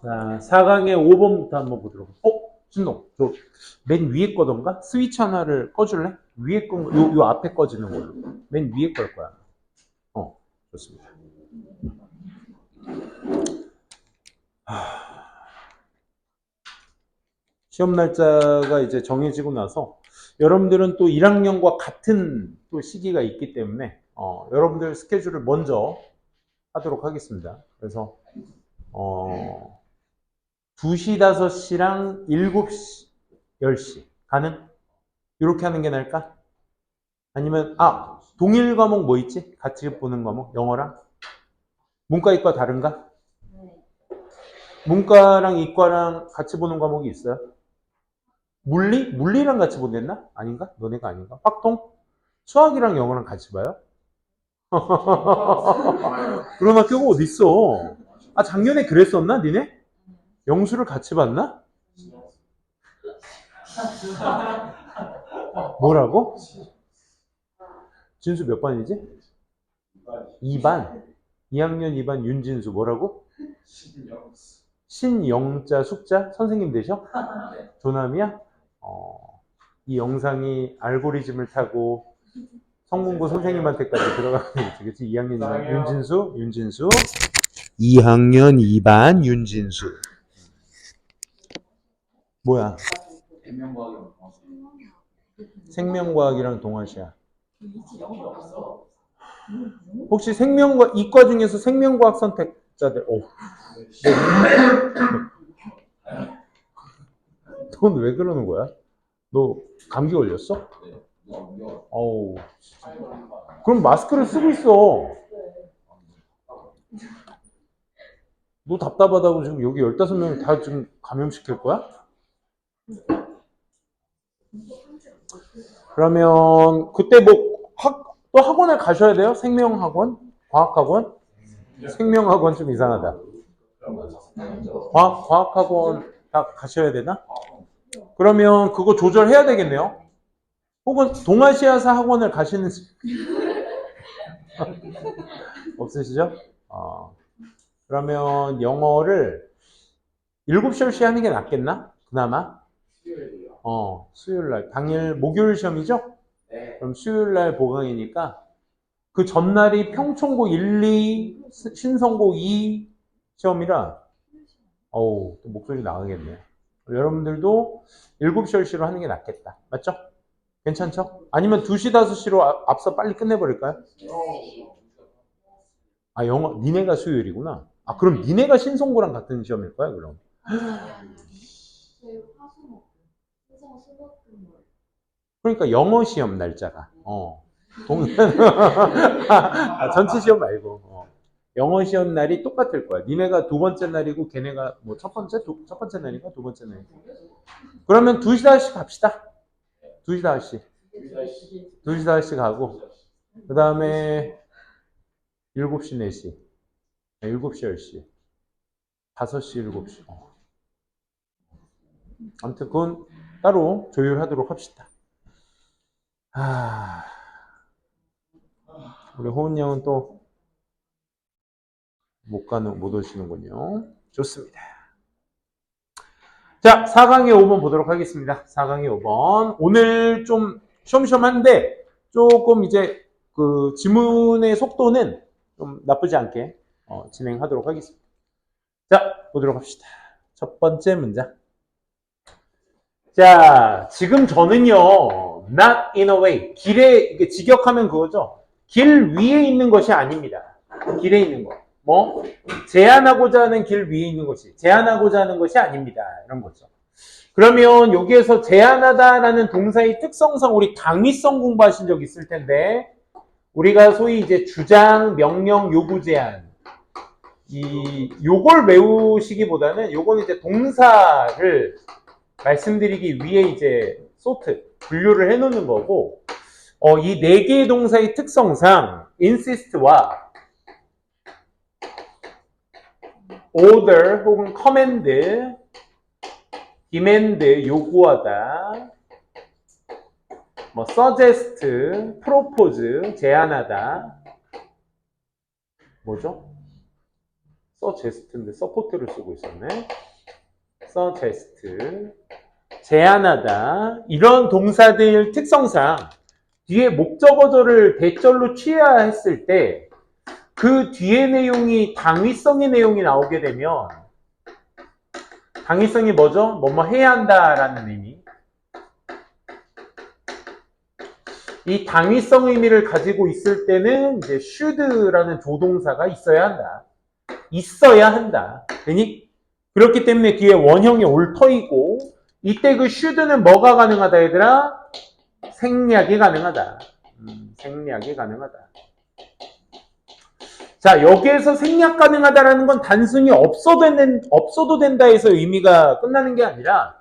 자, 4강의 5번부터 한번 보도록. 진동, 저 맨 위에 거던가? 스위치 하나를 꺼줄래? 위에 거, 요 앞에 꺼지는 걸로. 맨 위에 걸 거야. 좋습니다. 시험 날짜가 이제 정해지고 나서 여러분들은 또 1학년과 같은 또 시기가 있기 때문에 여러분들 스케줄을 먼저 하도록 하겠습니다. 그래서 2시, 5시랑 7시, 10시 가는? 이렇게 하는 게 나을까? 아니면 동일 과목 뭐 있지? 같이 보는 과목? 영어랑? 문과, 이과 다른가? 문과랑 이과랑 같이 보는 과목이 있어요? 물리? 물리랑 같이 본댔나? 아닌가? 너네가 아닌가? 확통? 수학이랑 영어랑 같이 봐요? 그런 학교가 어딨어? 작년에 그랬었나? 니네? 영수를 같이 봤나? 뭐라고? 진수 몇 반이지? 2반. 2학년 2반 윤진수 뭐라고? 신영자 숙자? 선생님 되셔? 조남이야? 이 영상이 알고리즘을 타고 성문고 선생님한테까지 들어가는 거지, 그치? 2학년 2반 윤진수. 2학년 2반 윤진수. 뭐야? 생명과학이랑 동아시아. 혹시 생명과 이과 중에서 생명과학 선택자들? 넌 왜 그러는 거야? 너 감기 걸렸어? 어우. 그럼 마스크를 쓰고 있어. 너 답답하다고 지금 여기 15명 다 지금 감염시킬 거야? 그러면 그때 뭐 또 학원에 가셔야 돼요? 생명학원? 과학학원? 생명학원 좀 이상하다. 과학학원 다 가셔야 되나? 그러면 그거 조절해야 되겠네요. 혹은 동아시아사 학원을 가시는지 없으시죠? 그러면 영어를 7시, 10시 하는 게 낫겠나? 그나마? 수요일날. 당일 목요일 시험이죠? 그럼 수요일날 보강이니까 그 전날이 평촌고 1, 2, 신성고 2 시험이라 또 목소리 나가겠네. 여러분들도 7시, 10시로 하는 게 낫겠다. 맞죠? 괜찮죠? 아니면 2시, 5시로 앞서 빨리 끝내버릴까요? 영어, 니네가 수요일이구나. 그럼 니네가 신성고랑 같은 시험일 거야, 그럼? 그러니까 영어 시험 날짜가. 전체 시험 말고. 영어 시험 날이 똑같을 거야. 니네가 두 번째 날이고 걔네가 뭐 첫 번째 날인가 두 번째 날인가. 그러면 2시, 5시 갑시다. 2시, 5시. 2시, 5시 가고 그 다음에 7시, 4시. 7시, 10시. 5시, 7시. 아무튼 그건 따로 조율하도록 합시다. 우리 호은 양은 또 못 오시는군요. 좋습니다. 자, 4강의 5번 보도록 하겠습니다. 4강의 5번. 오늘 좀 쉬엄쉬엄한데 조금 이제 그 지문의 속도는 좀 나쁘지 않게 진행하도록 하겠습니다. 자, 보도록 합시다. 첫 번째 문장. 자, 지금 저는요, not in a way. 길에, 이게 직역하면 그거죠. 길 위에 있는 것이 아닙니다. 길에 있는 거. 뭐? 제한하고자 하는 길 위에 있는 것이, 제한하고자 하는 것이 아닙니다. 이런 거죠. 그러면 여기에서 제한하다라는 동사의 특성상 우리 당위성 공부하신 적 있을 텐데, 우리가 소위 이제 주장, 명령, 요구, 제한. 요걸 외우시기보다는 요건 이제 동사를 말씀드리기 위해 이제 분류를 해놓는 거고, 이 4개의 동사의 특성상 insist와 order 혹은 command, demand 요구하다, suggest, propose 제안하다, 뭐죠? suggest인데 support를 쓰고 있었네. suggest. 제안하다. 이런 동사들 특성상 뒤에 목적어절을 대절로 취해야 했을 때 그 뒤에 내용이 당위성의 내용이 나오게 되면 당위성이 뭐죠? 뭐뭐 해야 한다라는 의미. 이 당위성 의미를 가지고 있을 때는 이제 should라는 조동사가 있어야 한다. 있어야 한다. 되니? 그렇기 때문에 뒤에 원형이 올터이고 이때 그 should는 뭐가 가능하다 얘들아? 생략이 가능하다. 생략이 가능하다. 자, 여기에서 생략 가능하다라는 건 단순히 없어도 된다 해서 의미가 끝나는 게 아니라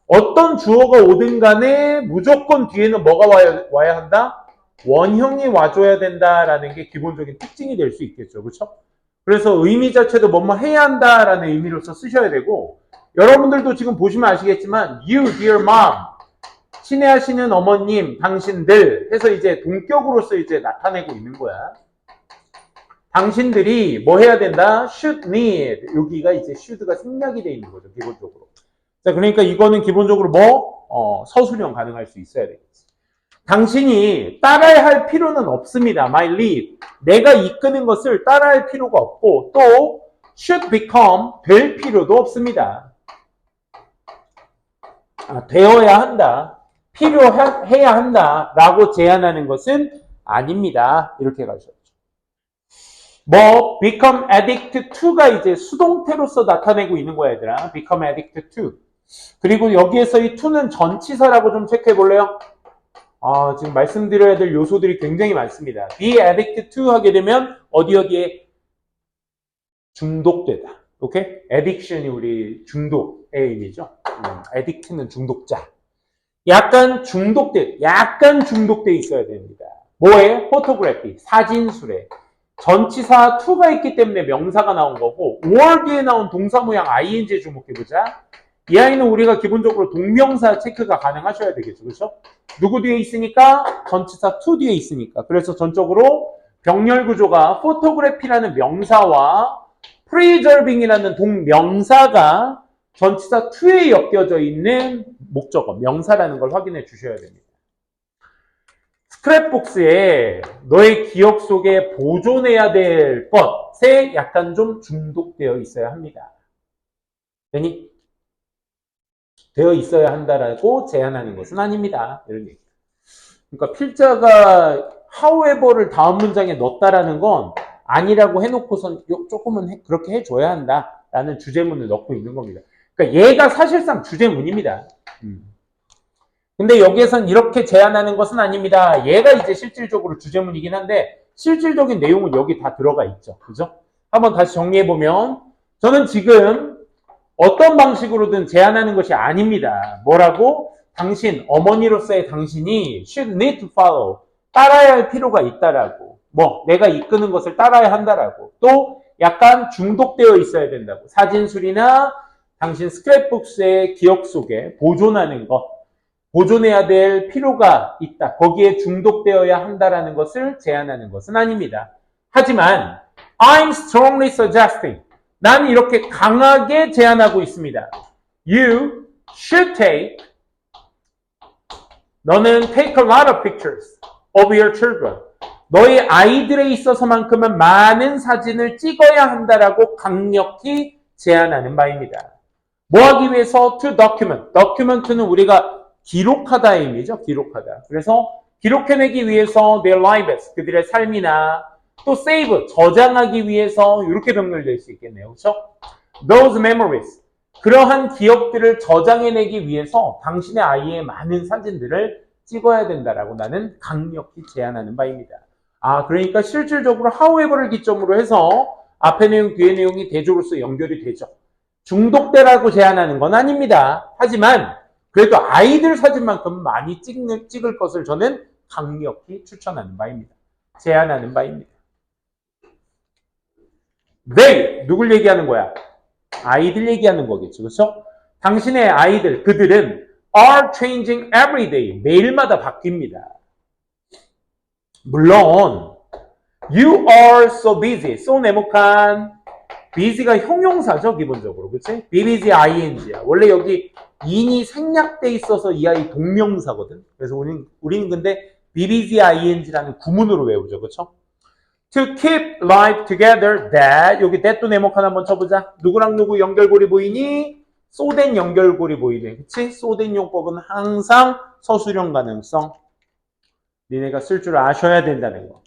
어떤 주어가 오든 간에 무조건 뒤에는 뭐가 와야 한다? 원형이 와줘야 된다라는 게 기본적인 특징이 될 수 있겠죠. 그렇죠? 그래서 의미 자체도 뭐뭐 해야 한다라는 의미로서 쓰셔야 되고 여러분들도 지금 보시면 아시겠지만 you, dear mom, 친애하시는 어머님, 당신들 해서 이제 동격으로서 이제 나타내고 있는 거야. 당신들이 뭐 해야 된다? should need. 여기가 이제 should가 생략이 돼 있는 거죠. 기본적으로. 자, 그러니까 이거는 기본적으로 서술형 가능할 수 있어야 되겠지. 당신이 따라야 할 필요는 없습니다. My lead. 내가 이끄는 것을 따라할 필요가 없고 또 should become 될 필요도 없습니다. 되어야 한다. 필요해야 한다. 라고 제안하는 것은 아닙니다. 이렇게 가셔야죠. become addict to가 이제 수동태로서 나타내고 있는 거야, 얘들아. become addict to. 그리고 여기에서 이 to는 전치사라고 좀 체크해 볼래요? 지금 말씀드려야 될 요소들이 굉장히 많습니다. be addict to 하게 되면 어디에 중독되다. 오케이? addiction이 우리 중독의 의미죠. addict는 중독자. 약간 중독돼 있어야 됩니다. 뭐에? photography, 사진술에. 전치사 to가 있기 때문에 명사가 나온 거고 5월 뒤에 나온 동사 모양 ing에 주목해보자. 이 아이는 우리가 기본적으로 동명사 체크가 가능하셔야 되겠죠. 그렇죠? 누구 뒤에 있으니까? 전치사 to 뒤에 있으니까. 그래서 전적으로 병렬 구조가 photography라는 명사와 preserving이라는 동명사가 전치사 to에 엮여져 있는 목적어, 명사라는 걸 확인해 주셔야 됩니다. 스크랩복스에 너의 기억 속에 보존해야 될 것에 약간 좀 중독되어 있어야 합니다. 되니? 되어 있어야 한다라고 제안하는 것은 아닙니다. 이런 얘기. 그러니까 필자가 however를 다음 문장에 넣었다라는 건 아니라고 해놓고선 조금은 그렇게 해줘야 한다라는 주제문을 넣고 있는 겁니다. 그러니까 얘가 사실상 주제문입니다. 근데 여기에선 이렇게 제안하는 것은 아닙니다. 얘가 이제 실질적으로 주제문이긴 한데 실질적인 내용은 여기 다 들어가 있죠. 그죠? 한번 다시 정리해보면 저는 지금 어떤 방식으로든 제안하는 것이 아닙니다. 뭐라고? 당신, 어머니로서의 당신이 should need to follow. 따라야 할 필요가 있다라고. 내가 이끄는 것을 따라야 한다라고. 또 약간 중독되어 있어야 된다고. 사진술이나 당신 스크랩북스의 기억 속에 보존하는 것. 보존해야 될 필요가 있다. 거기에 중독되어야 한다라는 것을 제안하는 것은 아닙니다. 하지만 I'm strongly suggesting. 난 이렇게 강하게 제안하고 있습니다. You should take. 너는 take a lot of pictures of your children. 너희 아이들에 있어서만큼은 많은 사진을 찍어야 한다라고 강력히 제안하는 바입니다. 뭐 하기 위해서? To document. document는 우리가 기록하다의 의미죠. 기록하다. 그래서 기록해내기 위해서 their lives, 그들의 삶이나 또 save, 저장하기 위해서 이렇게 병렬될 수 있겠네요. 그렇죠? Those memories, 그러한 기억들을 저장해내기 위해서 당신의 아이의 많은 사진들을 찍어야 된다라고 나는 강력히 제안하는 바입니다. 그러니까 실질적으로 however를 기점으로 해서 앞에 내용, 뒤에 내용이 대조로서 연결이 되죠. 중독되라고 제안하는 건 아닙니다. 하지만 그래도 아이들 사진만큼 많이 찍을 것을 저는 강력히 추천하는 바입니다. 제안하는 바입니다. They, 누굴 얘기하는 거야? 아이들 얘기하는 거겠죠. 그렇죠? 당신의 아이들, 그들은 are changing every day. 매일마다 바뀝니다. 물론 You are so busy. so 네모칸. busy가 형용사죠, 기본적으로. 그치? be busy ing야. 원래 여기 in이 생략돼 있어서 이 아이 동명사거든. 그래서 우리는 근데 be busy ing라는 구문으로 외우죠. 그쵸? To keep life together, that. 여기 that도 네모칸 한번 쳐보자. 누구랑 누구 연결고리 보이니? 쏘된 연결고리 보이네. 그치? 쏘된 용법은 항상 서술형 가능성. 니네가 쓸 줄 아셔야 된다는 거.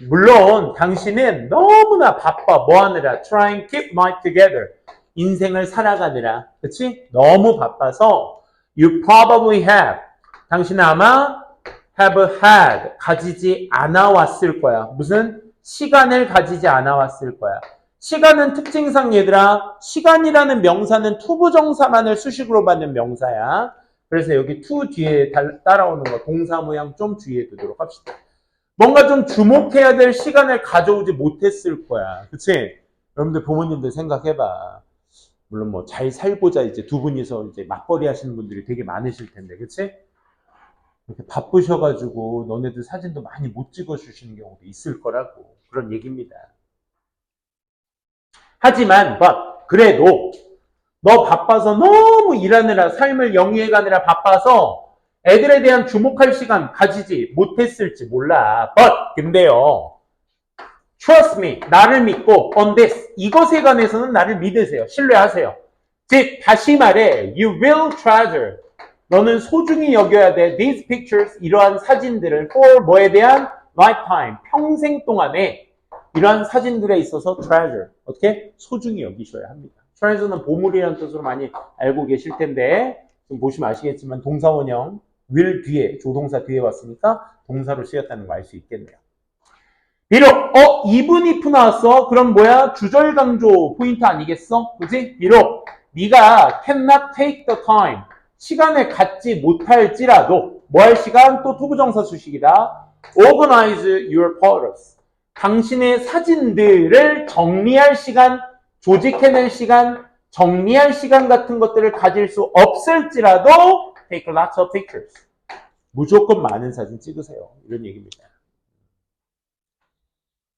물론 당신은 너무나 바빠. 뭐 하느라? Trying to keep life together. 인생을 살아가느라. 그치? 너무 바빠서 You probably have. 당신은 아마 have had. 가지지 않아 왔을 거야. 무슨? 시간을 가지지 않아 왔을 거야. 시간은 특징상 얘들아, 시간이라는 명사는 투부정사만을 수식으로 받는 명사야. 그래서 여기 to 뒤에 따라오는 거 동사 모양 좀 주의해 두도록 합시다. 뭔가 좀 주목해야 될 시간을 가져오지 못했을 거야. 그치? 여러분들 부모님들 생각해봐. 물론 뭐 잘 살고자 이제 두 분이서 이제 맞벌이 하시는 분들이 되게 많으실 텐데, 그치? 이렇게 바쁘셔가지고 너네들 사진도 많이 못 찍어주시는 경우도 있을 거라고. 그런 얘기입니다. 하지만, 그래도 너 바빠서 너무 일하느라 삶을 영위해가느라 바빠서 애들에 대한 주목할 시간 가지지 못했을지 몰라. 근데요. Trust me. 나를 믿고 on this. 이것에 관해서는 나를 믿으세요. 신뢰하세요. 즉 다시 말해 you will treasure. 너는 소중히 여겨야 돼. These pictures. 이러한 사진들을 for 뭐에 대한 lifetime. 평생 동안에 이러한 사진들에 있어서 treasure. 어떻게? 소중히 여기셔야 합니다. treasure는 보물이라는 뜻으로 많이 알고 계실 텐데 좀 보시면 아시겠지만 동사원형 will 뒤에 조동사 뒤에 왔으니까 동사로 쓰였다는 거 알 수 있겠네요. 비록 even if 나왔어. 그럼 뭐야? 주절 강조 포인트 아니겠어? 그지? 비록 네가 cannot take the time. 시간을 갖지 못할지라도 뭐 할 시간? 또 투부정사 수식이다. organize your photos. 당신의 사진들을 정리할 시간, 조직해낼 시간, 정리할 시간 같은 것들을 가질 수 없을지라도 take lots of pictures. 무조건 많은 사진 찍으세요. 이런 얘기입니다.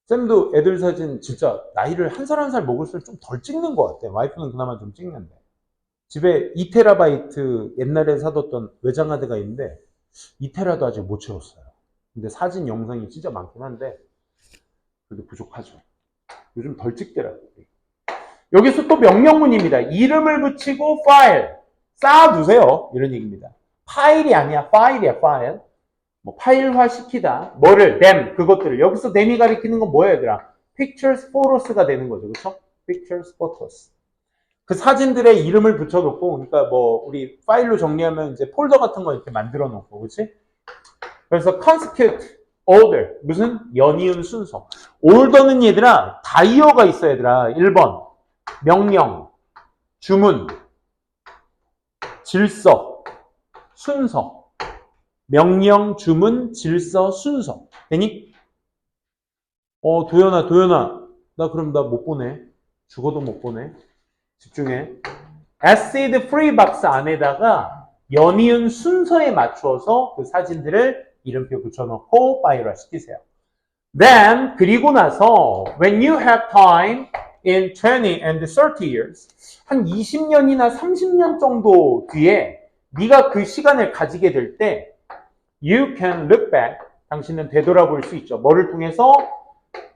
쌤도 애들 사진 진짜 나이를 한 살 한 살 먹을수록 좀 덜 찍는 것 같아. 와이프는 그나마 좀 찍는데. 집에 2TB 옛날에 사뒀던 외장하드가 있는데 2TB도 아직 못 채웠어요. 근데 사진 영상이 진짜 많긴 한데 그래도 부족하죠. 요즘 덜 찍더라고요. 여기서 또 명령문입니다. 이름을 붙이고 파일 쌓아두세요. 이런 얘기입니다. 파일이 아니야. 파일이야. 파일. 뭐 파일화 시키다. 뭐를? them. 그것들을. 여기서 them이 가리키는 건 뭐야 얘들아? pictures, photos가 되는 거죠. 그렇죠? pictures, photos. 그 사진들의 이름을 붙여놓고 그러니까 뭐 우리 파일로 정리하면 이제 폴더 같은 거 이렇게 만들어 놓고 그렇지? 그래서 consecute order. 무슨? 연이은 순서. order는 얘들아 다이어가 있어 얘들아. 1번 명령, 주문, 질서, 순서. 명령, 주문, 질서, 순서. 되니? 도연아. 나 그럼 나 못 보내. 죽어도 못 보내. 집중해. acid free box 안에다가 연이은 순서에 맞추어서 그 사진들을 이름표 붙여놓고 파일화 시키세요. Then, 그리고 나서 when you have time in 20 and 30 years 한 20년이나 30년 정도 뒤에 네가 그 시간을 가지게 될 때 You can look back. 당신은 되돌아볼 수 있죠. 뭐를 통해서?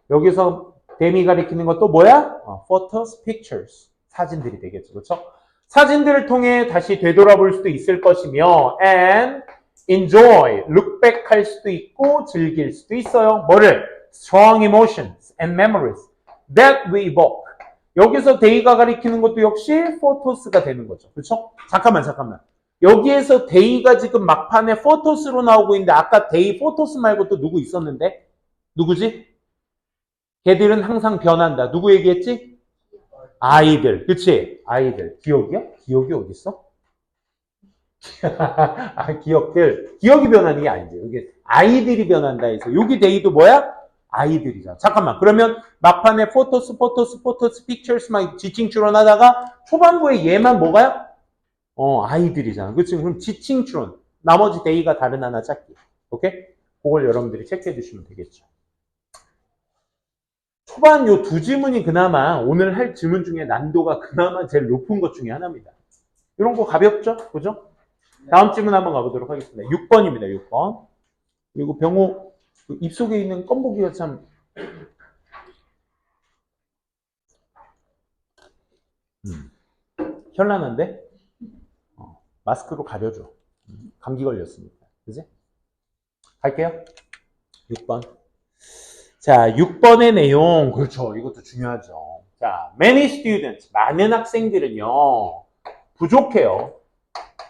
여기서 them이 가리키는 것도 뭐야? Photos, pictures. 사진들이 되겠죠. 그렇죠? 사진들을 통해 다시 되돌아볼 수도 있을 것이며 and enjoy, look back 할 수도 있고 즐길 수도 있어요. 뭐를? Strong emotions and memories that we evoke. 여기서 day가 가리키는 것도 역시 photos가 되는 거죠. 그렇죠? 잠깐만. 여기에서 데이가 지금 막판에 포토스로 나오고 있는데 아까 데이 포토스 말고 또 누구 있었는데? 누구지? 걔들은 항상 변한다. 누구 얘기했지? 아이들. 그치? 아이들. 기억이야? 기억이 어딨어? 기억들. 기억이 변하는 게 아니지. 이게 아이들이 변한다 해서 여기 데이도 뭐야? 아이들이잖아. 잠깐만. 그러면 막판에 포토스, pictures 막 지칭 추론하다가 초반부에 얘만 뭐가요? 아이들이잖아. 그치? 그럼 지칭 추론. 나머지 데이가 다른 하나 찾기. 오케이? 그걸 여러분들이 체크해 주시면 되겠죠. 초반 요 두 지문이 그나마 오늘 할 지문 중에 난도가 그나마 제일 높은 것 중에 하나입니다. 이런 거 가볍죠? 그죠? 다음 지문 한번 가보도록 하겠습니다. 6번입니다. 6번. 그리고 병호 그 입속에 있는 껌보기가 참 현란한데 마스크로 가려줘. 감기 걸렸으니까. 그지? 갈게요. 6번. 자, 6번의 내용. 그렇죠. 이것도 중요하죠. 자, many students. 많은 학생들은요. 부족해요.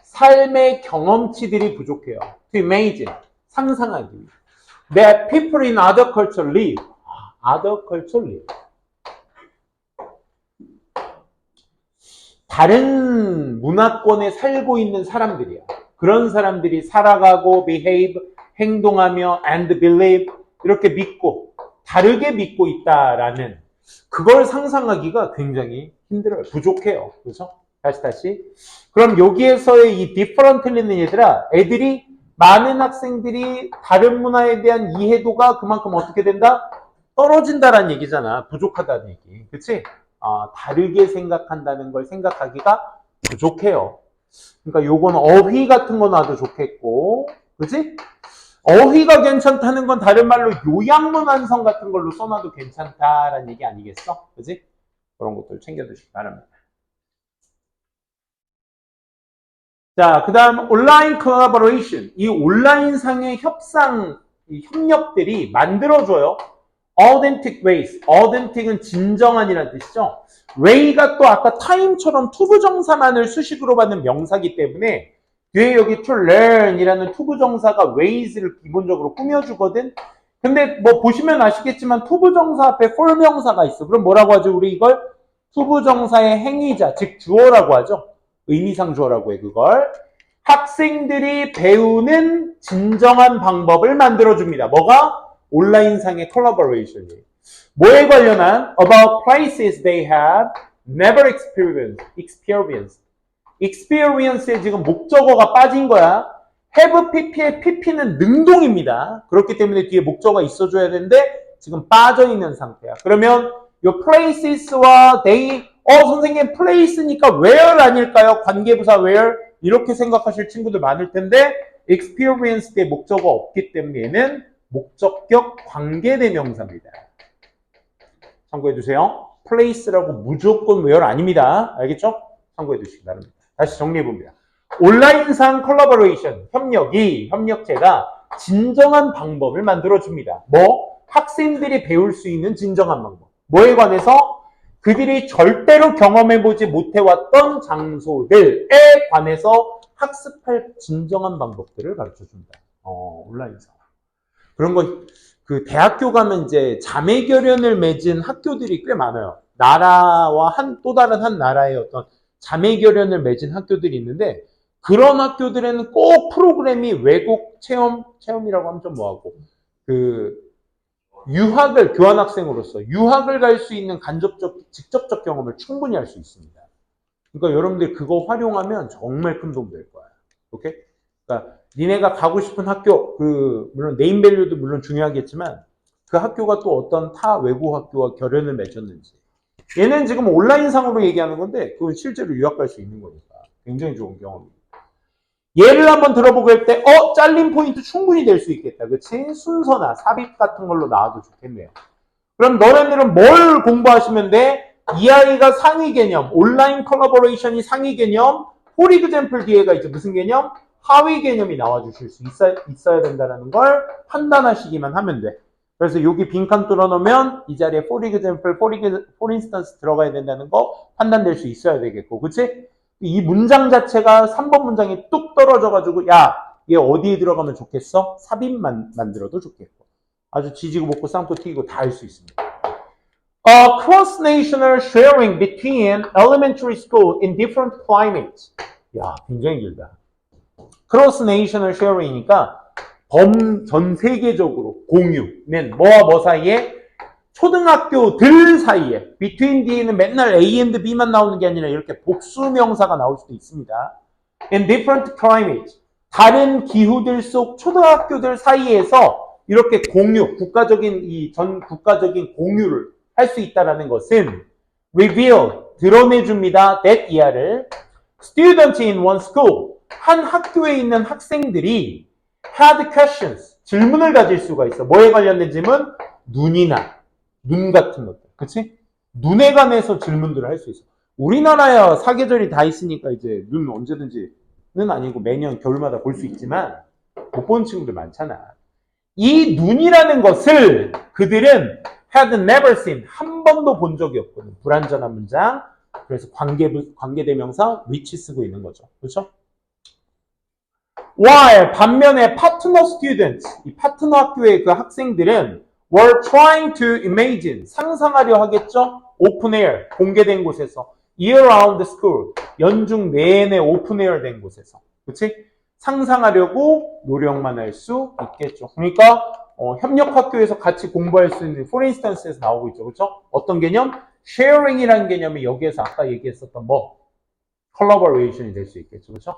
삶의 경험치들이 부족해요. To imagine. 상상하기. That people in other culture live. Other culture live. 다른 문화권에 살고 있는 사람들이야. 그런 사람들이 살아가고 behave, 행동하며 and believe 이렇게 믿고 다르게 믿고 있다라는 그걸 상상하기가 굉장히 힘들어요. 부족해요. 그래서 다시 그럼 여기에서의 이 differently는 얘들아 애들이 많은 학생들이 다른 문화에 대한 이해도가 그만큼 어떻게 된다? 떨어진다라는 얘기잖아. 부족하다는 얘기. 그치? 다르게 생각한다는 걸 생각하기가 부족해요. 그러니까 요건 어휘 같은 거 놔도 좋겠고, 그치? 어휘가 괜찮다는 건 다른 말로 요약문 완성 같은 걸로 써놔도 괜찮다라는 얘기 아니겠어? 그치? 그런 것들 챙겨두시기 바랍니다. 자, 그 다음 온라인 콜라보레이션. 이 온라인상의 협상, 이 협력들이 만들어줘요. authentic ways. authentic은 진정한이라는 뜻이죠. way가 또 아까 time처럼 투부정사만을 수식으로 받는 명사기 때문에 뒤에 여기 to learn이라는 투부정사가 ways를 기본적으로 꾸며주거든. 근데 뭐 보시면 아시겠지만 투부정사 앞에 for 명사가 있어. 그럼 뭐라고 하죠? 우리 이걸 투부정사의 행위자, 즉 주어라고 하죠. 의미상 주어라고 해 그걸. 학생들이 배우는 진정한 방법을 만들어줍니다. 뭐가? 온라인상의 콜라보레이션이 뭐에 관련한 about places they have never experienced. experience에 지금 목적어가 빠진 거야. have pp의 pp는 능동입니다. 그렇기 때문에 뒤에 목적어가 있어줘야 되는데 지금 빠져있는 상태야. 그러면 요 places와 they 선생님 place니까 where 아닐까요? 관계부사 where 이렇게 생각하실 친구들 많을 텐데 experience에 목적어 없기 때문에 얘는 목적격 관계대명사입니다. 참고해주세요. place라고 무조건 where 아닙니다. 알겠죠? 참고해주시기 바랍니다. 다시 정리해봅니다. 온라인상 콜라보레이션, 협력체가 진정한 방법을 만들어줍니다. 뭐? 학생들이 배울 수 있는 진정한 방법. 뭐에 관해서? 그들이 절대로 경험해보지 못해왔던 장소들에 관해서 학습할 진정한 방법들을 가르쳐준다. 온라인상. 그런 거, 그 대학교 가면 이제 자매결연을 맺은 학교들이 꽤 많아요. 나라와 또 다른 한 나라의 어떤 자매결연을 맺은 학교들이 있는데 그런 학교들에는 꼭 프로그램이 외국 체험이라고 하면 좀 뭐하고 유학을 교환학생으로서 유학을 갈 수 있는 직접적 경험을 충분히 할 수 있습니다. 그러니까 여러분들 그거 활용하면 정말 큰 도움 될 거야. 오케이? 그러니까 니네가 가고 싶은 학교 물론 네임밸류도 물론 중요하겠지만 그 학교가 또 어떤 타 외국 학교와 결연을 맺었는지 얘는 지금 온라인상으로 얘기하는 건데 그건 실제로 유학 갈 수 있는 거니까 굉장히 좋은 경험입니다. 예를 한번 들어보고 할 때 잘린 포인트 충분히 될 수 있겠다. 그치? 순서나 삽입 같은 걸로 나와도 좋겠네요. 그럼 너네들은 뭘 공부하시면 돼? 이 아이가 상위 개념, 온라인 콜라보레이션이 상위 개념, for example 뒤에가 이제 무슨 개념? 하위 개념이 나와주실 수 있어야 된다는 걸 판단하시기만 하면 돼. 그래서 여기 빈칸 뚫어놓으면 이 자리에 for example, for instance 들어가야 된다는 거 판단될 수 있어야 되겠고, 그치? 이 문장 자체가 3번 문장이 뚝 떨어져가지고 야, 얘 어디에 들어가면 좋겠어? 삽입만 만들어도 좋겠고. 아주 지지고 볶고 쌍포 튀기고 다 할 수 있습니다. Cross-national sharing between elementary school in different climates. 야, 굉장히 길다. Cross-national sharing이니까 전 세계적으로 공유는 뭐와 뭐 사이에? 초등학교들 사이에 between 뒤에는 맨날 A and B만 나오는 게 아니라 이렇게 복수명사가 나올 수도 있습니다. In different climates. 다른 기후들 속 초등학교들 사이에서 이렇게 공유, 국가적인 이 전 국가적인 공유를 할 수 있다라는 것은 reveal, 드러내줍니다. that 이하를 students in one school, 한 학교에 있는 학생들이 had questions, 질문을 가질 수가 있어. 뭐에 관련된 질문? 눈이나 눈 같은 것들. 그치? 눈에 관해서 질문들을 할 수 있어. 우리나라야 사계절이 다 있으니까 이제 눈 언제든지는 아니고 매년 겨울마다 볼 수 있지만 못 보는 친구들 많잖아. 이 눈이라는 것을 그들은 had never seen, 한 번도 본 적이 없거든. 불완전한 문장. 그래서 관계대명사 which 쓰고 있는 거죠. 그렇죠? While 반면에 파트너 students, 이 파트너 학교의 그 학생들은 were trying to imagine, 상상하려 하겠죠? open air, 공개된 곳에서. year round school, 연중 내내 open air 된 곳에서. 그치? 상상하려고 노력만 할 수 있겠죠. 그러니까 협력학교에서 같이 공부할 수 있는 for instance에서 나오고 있죠. 그렇죠? 어떤 개념? sharing이라는 개념이 여기에서 아까 얘기했었던 collaboration이 될 수 있겠죠. 그렇죠?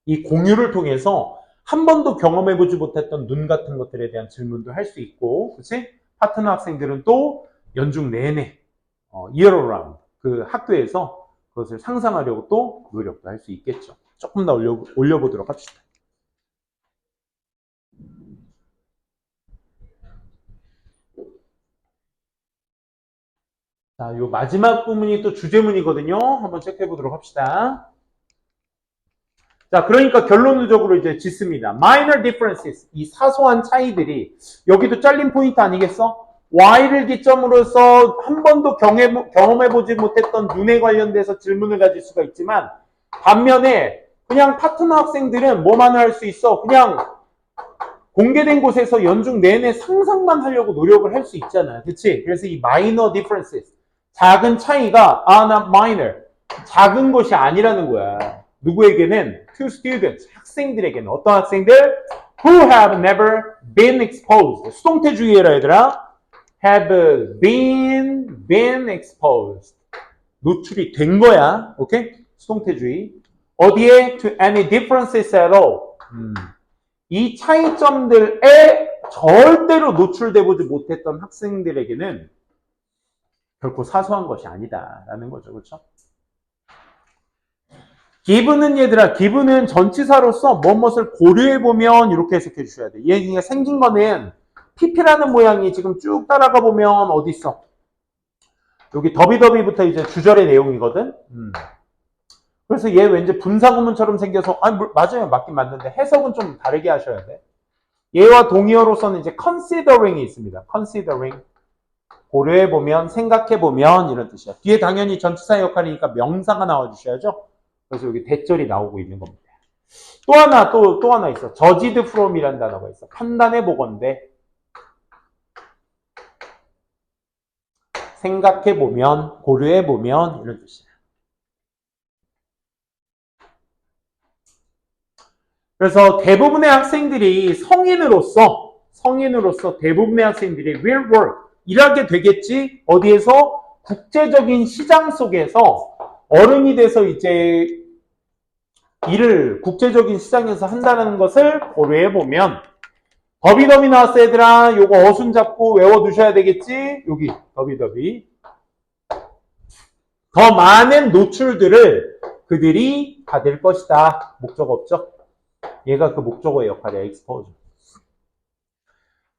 이 공유를 통해서 한 번도 경험해보지 못했던 눈 같은 것들에 대한 질문도 할 수 있고, 그치? 파트너 학생들은 또 연중 내내 year round 그 학교에서 그것을 상상하려고 또 노력도 할 수 있겠죠. 조금 더 올려보도록 합시다. 자, 요 마지막 부분이 또 주제문이거든요. 한번 체크해 보도록 합시다. 자, 그러니까 결론적으로 이제 짓습니다. minor differences, 이 사소한 차이들이, 여기도 잘린 포인트 아니겠어? Y를 기점으로서 한 번도 경험해보지 못했던 눈에 관련돼서 질문을 가질 수가 있지만, 반면에 그냥 파트너 학생들은 뭐만 할 수 있어? 그냥 공개된 곳에서 연중 내내 상상만 하려고 노력을 할 수 있잖아. 그치? 그래서 이 minor differences, 작은 차이가 are not minor, 작은 것이 아니라는 거야. 누구에게는? To students, 학생들에게는. 어떤 학생들? Who have never been exposed. 수동태주의해라 얘들아. Have been exposed. 노출이 된 거야. 오케이? 수동태주의. 어디에? To any differences at all. 이 차이점들에 절대로 노출돼 보지 못했던 학생들에게는 결코 사소한 것이 아니다라는 거죠. 그렇죠? given은 얘들아, given은 전치사로서 무엇을 고려해보면 이렇게 해석해 주셔야 돼. 얘가 생긴 거는 pp라는 모양이 지금 쭉 따라가 보면 어디 있어? 여기 더비더비부터 이제 주절의 내용이거든. 그래서 얘 왠지 분사구문처럼 생겨서 맞아요. 맞긴 맞는데 해석은 좀 다르게 하셔야 돼. 얘와 동의어로서는 이제 considering이 있습니다. considering. 고려해보면, 생각해보면 이런 뜻이야. 뒤에 당연히 전치사의 역할이니까 명사가 나와주셔야죠. 그래서 여기 대절이 나오고 있는 겁니다. 또 하나 있어. judged from이라는 단어가 있어. 판단해보건대. 생각해보면, 고려해보면 이런 뜻이야. 그래서 대부분의 학생들이 성인으로서 대부분의 학생들이 will work, 일하게 되겠지. 어디에서? 국제적인 시장 속에서 어른이 돼서 이제 일을 국제적인 시장에서 한다는 것을 고려해보면, 더비더비 나왔어 얘들아. 요거 어순 잡고 외워두셔야 되겠지. 여기 더비더비. 더 많은 노출들을 그들이 받을 것이다. 목적 없죠? 얘가 그 목적어의 역할이야. exposure.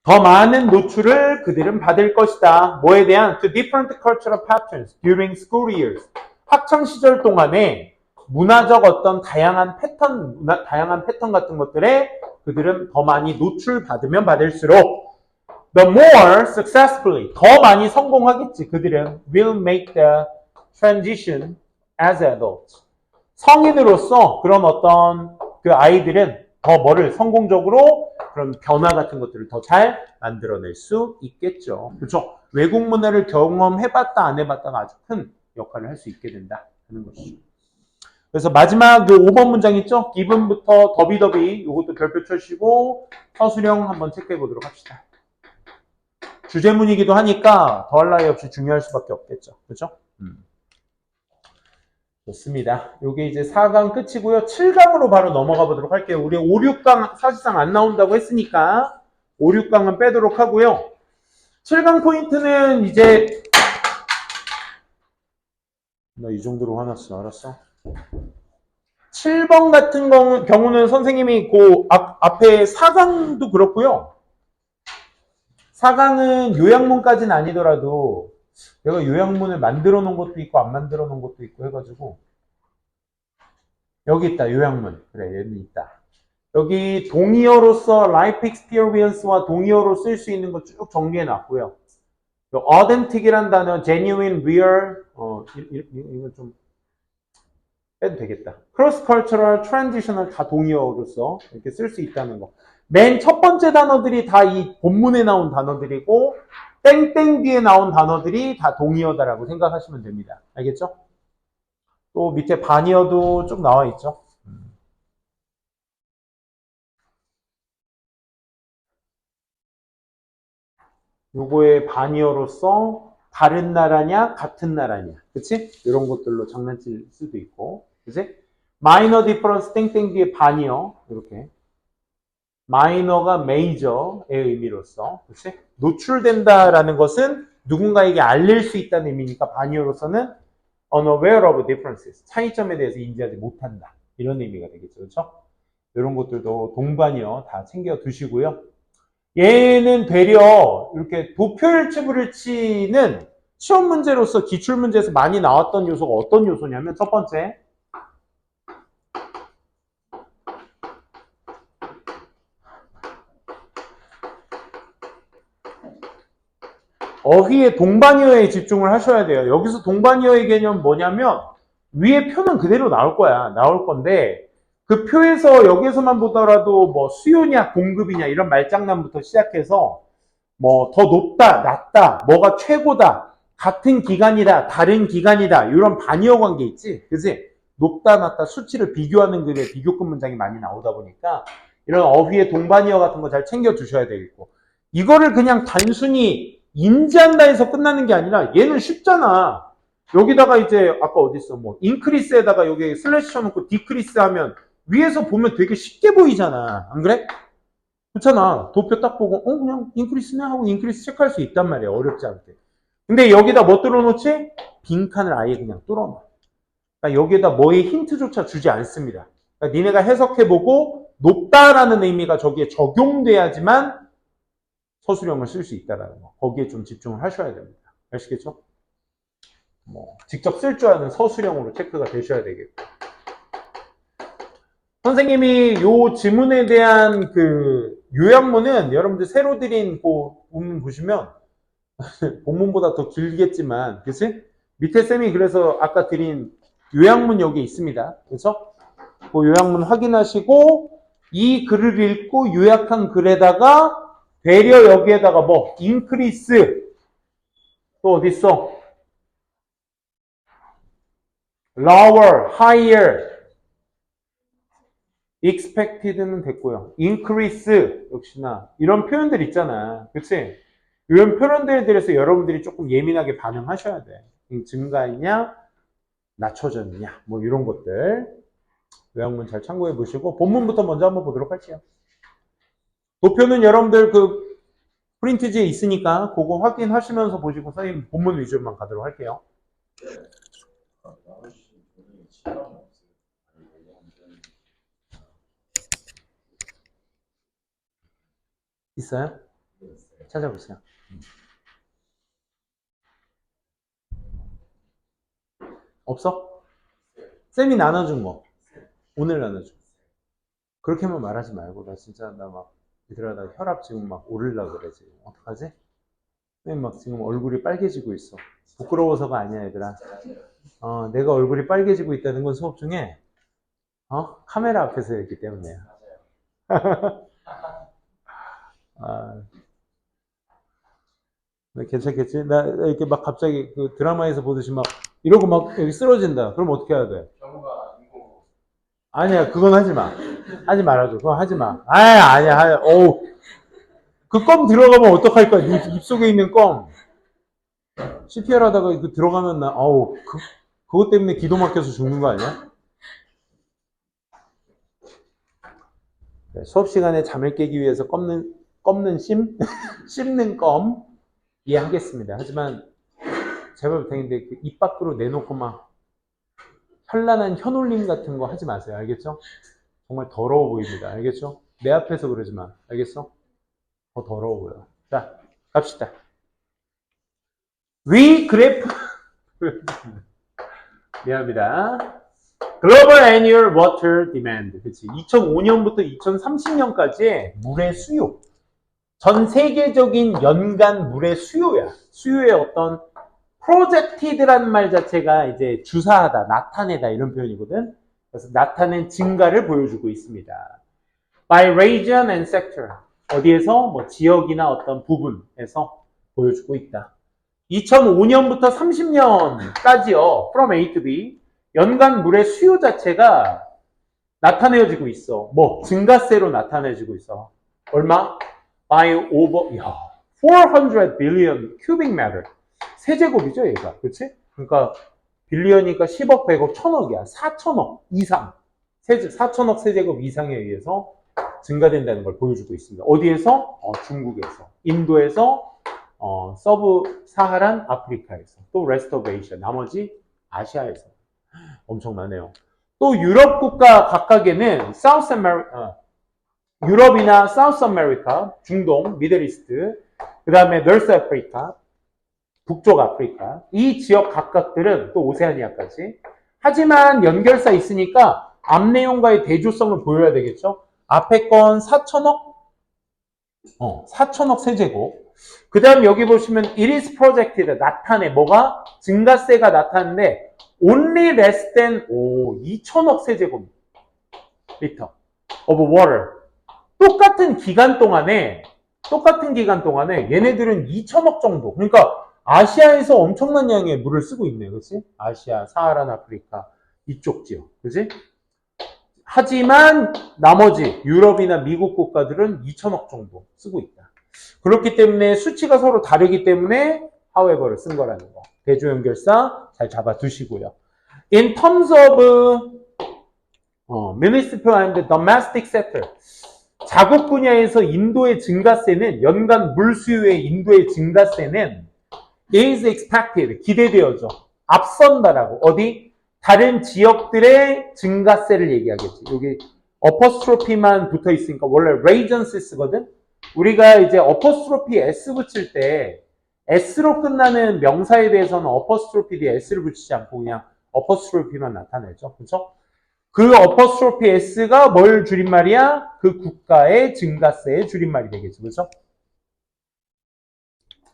더 많은 노출을 그들은 받을 것이다. 뭐에 대한? To different cultural patterns during school years. 학창시절 동안에 문화적 어떤 다양한 패턴 같은 것들에 그들은 더 많이 노출받으면 받을수록 the more successfully, 더 많이 성공하겠지. 그들은 will make the transition as adults. 성인으로서 그런 어떤 그 아이들은 더 뭐를 성공적으로 그런 변화 같은 것들을 더 잘 만들어낼 수 있겠죠. 그렇죠? 외국 문화를 경험해봤다 안 해봤다가 아주 큰 역할을 할 수 있게 된다 하는 것이죠. 그래서 마지막 그 5번 문장 있죠? given부터 더비더비 이것도 별표 쳐주시고 서술형 한번 체크해 보도록 합시다. 주제문이기도 하니까 더할 나위 없이 중요할 수밖에 없겠죠. 그렇죠? 좋습니다. 요게 이제 4강 끝이고요. 7강으로 바로 넘어가 보도록 할게요. 우리 5, 6강 사실상 안 나온다고 했으니까 5, 6강은 빼도록 하고요. 7강 포인트는 이제 나 이 정도로 화났어. 알았어? 7번 같은 경우는 선생님이 그 앞에 4강도 그렇고요. 4강은 요약문까지는 아니더라도 내가 요약문을 만들어 놓은 것도 있고 안 만들어 놓은 것도 있고 해가지고 여기 있다. 요약문. 그래, 얘는 있다. 여기 동의어로서 life experience와 동의어로 쓸 수 있는 거 쭉 정리해 놨고요. authentic이란 단어, genuine, real, 이거 좀 빼도 되겠다. cross cultural, transitional 다 동의어로서 이렇게 쓸 수 있다는 거. 맨 첫 번째 단어들이 다 이 본문에 나온 단어들이고 땡땡 뒤에 나온 단어들이 다 동의어다라고 생각하시면 됩니다. 알겠죠? 또 밑에 반의어도 쭉 나와 있죠. 요거의 반의어로서 다른 나라냐 같은 나라냐, 그치? 이런 것들로 장난칠 수도 있고, 그치? 마이너 디퍼런스 땡땡 뒤에 반의어 이렇게 마이너가 메이저의 의미로서, 그치? 노출된다라는 것은 누군가에게 알릴 수 있다는 의미니까 반의어로서는 unaware of differences, 차이점에 대해서 인지하지 못한다, 이런 의미가 되겠죠, 그렇죠? 이런 것들도 동반이어 다 챙겨 두시고요. 얘는 되려 이렇게 도표일치불일치는 시험 문제로서 기출 문제에서 많이 나왔던 요소가 어떤 요소냐면 첫 번째, 어휘의 동반이어에 집중을 하셔야 돼요. 여기서 동반이어의 개념은 뭐냐면 위에 표는 그대로 나올 거야. 나올 건데 그 표에서 여기에서만 보더라도 뭐 수요냐 공급이냐 이런 말장난부터 시작해서 뭐 더 높다, 낮다, 뭐가 최고다, 같은 기간이다, 다른 기간이다, 이런 반의어 관계 있지, 그지? 높다, 낮다, 수치를 비교하는 글에 비교급 문장이 많이 나오다 보니까 이런 어휘의 동반이어 같은 거 잘 챙겨 두셔야 되겠고, 이거를 그냥 단순히 인지한다 해서 끝나는 게 아니라 얘는 쉽잖아. 여기다가 이제 아까 어디 있어, 뭐 인크리스에다가 여기 슬래시 쳐놓고 디크리스 하면 위에서 보면 되게 쉽게 보이잖아, 안 그래? 그렇잖아. 도표 딱 보고 그냥 인크리스네 하고 인크리스 체크할 수 있단 말이야. 어렵지 않게. 근데 여기다 뭐 뚫어놓지? 빈칸을 아예 그냥 뚫어놔. 그러니까 여기에다 뭐의 힌트조차 주지 않습니다. 그러니까 니네가 해석해보고 높다라는 의미가 저기에 적용돼야지만 서술형을 쓸 수 있다라는 거. 거기에 좀 집중을 하셔야 됩니다. 아시겠죠? 뭐 직접 쓸 줄 아는 서술형으로 체크가 되셔야 되겠고. 선생님이 요 지문에 대한 그 요약문은 여러분들 새로 드린 그 본문 보시면 본문보다 더 길겠지만, 그치? 밑에 쌤이 그래서 아까 드린 요약문 여기 있습니다. 그래서 그 요약문 확인하시고 이 글을 읽고 요약한 글에다가 되려 여기에다가 뭐 increase 또 어디 있어? lower, higher, expected는 됐고요. increase 역시나 이런 표현들 있잖아. 그치? 이런 표현들에 대해서 여러분들이 조금 예민하게 반응하셔야 돼. 증가했냐, 낮춰졌냐, 뭐 이런 것들. 요약문 잘 참고해 보시고 본문부터 먼저 한번 보도록 할게요. 도표는 여러분들 그 프린트지에 있으니까 그거 확인하시면서 보시고 선생님 본문 위주로만 가도록 할게요. 있어요? 찾아보세요. 없어? 쌤이 나눠준 거. 오늘 나눠준 거. 그렇게만 말하지 말고 나 진짜 나 막 얘들아 나 혈압 지금 막 오르려 그래 지금. 어떡하지? 쌤 막 지금 얼굴이 빨개지고 있어. 부끄러워서가 아니야 얘들아. 내가 얼굴이 빨개지고 있다는 건 수업 중에 카메라 앞에서 했기 때문이야. 아, 괜찮겠지? 나 이렇게 막 갑자기 그 드라마에서 보듯이 막 이러고 막 여기 쓰러진다. 그럼 어떻게 해야 돼? 아니야, 그건 하지 마. 하지 말아줘. 그건 하지 마. 아니야. 어우. 그 껌 들어가면 어떡할 거야? 입속에 있는 껌. CPR 하다가 그 들어가면 어우. 그것 때문에 기도 막혀서 죽는 거 아니야? 네, 수업 시간에 잠을 깨기 위해서 껌는 심? 씹는 껌 이해하겠습니다. 하지만 제발 부탁인데 그 입 밖으로 내놓고 막 현란한 현올림 같은 거 하지 마세요. 알겠죠? 정말 더러워 보입니다. 알겠죠? 내 앞에서 그러지 마. 알겠어? 더 더러워 보여. 자, 갑시다. 위 그래프 미안합니다. Global Annual Water Demand. 그치? 2005년부터 2030년까지의 물의 수요. 전 세계적인 연간 물의 수요야. 수요의 어떤 projected라는 말 자체가 이제 주사하다, 나타내다 이런 표현이거든. 그래서 나타낸 증가를 보여주고 있습니다. By region and sector. 어디에서? 뭐 지역이나 어떤 부분에서 보여주고 있다. 2005년부터 30년까지요. From A to B. 연간 물의 수요 자체가 나타내어지고 있어. 뭐 증가세로 나타내지고 있어. 얼마? By over 400 billion cubic meter. 세제곱이죠, 얘가. 그치? 그러니까 빌리언이니까 10억, 100억, 1000억이야. 4천억 이상. 4천억 세제곱 이상에 의해서 증가된다는 걸 보여주고 있습니다. 어디에서? 중국에서. 인도에서, 서브 사하란 아프리카에서. 또 레스트 오브 에이시아. 나머지 아시아에서. 엄청나네요. 또 유럽 국가 각각에는 사우스 아메리카, 유럽이나 사우스 아메리카, 중동, 미들이스트, 그 다음에 노스 아프리카, 북쪽 아프리카, 이 지역 각각들은 또 오세아니아까지. 하지만 연결사 있으니까 앞 내용과의 대조성을 보여야 되겠죠. 앞에 건 4천억? 4천억 세제곱. 그 다음 여기 보시면 it is projected, 나타내. 뭐가? 증가세가 나타나는데 only less than 2천억 세제곱 리터 of water. 똑같은 기간 동안에 얘네들은 2천억 정도. 그러니까 아시아에서 엄청난 양의 물을 쓰고 있네. 그렇지? 아시아, 사하란 아프리카 이쪽 지역. 그렇지? 하지만 나머지 유럽이나 미국 국가들은 2천억 정도 쓰고 있다. 그렇기 때문에 수치가 서로 다르기 때문에 however를 쓴 거라는 거. 대조 연결사 잘 잡아 두시고요. In terms of municipal and domestic sector. 자국 분야에서 인도의 증가세는 연간 물 수요의 인도의 증가세는 is expected, 기대되어져. 앞선다라고. 어디? 다른 지역들의 증가세를 얘기하겠지. 여기 어퍼스트로피만 붙어 있으니까 원래 레이전스 쓰거든? 우리가 이제 어퍼스트로피 S 붙일 때 S로 끝나는 명사에 대해서는 어퍼스트로피 뒤에 S를 붙이지 않고 그냥 어퍼스트로피만 나타내죠. 그렇죠? 그 어퍼스트로피 S가 뭘 줄임말이야? 그 국가의 증가세의 줄임말이 되겠죠. 그렇죠?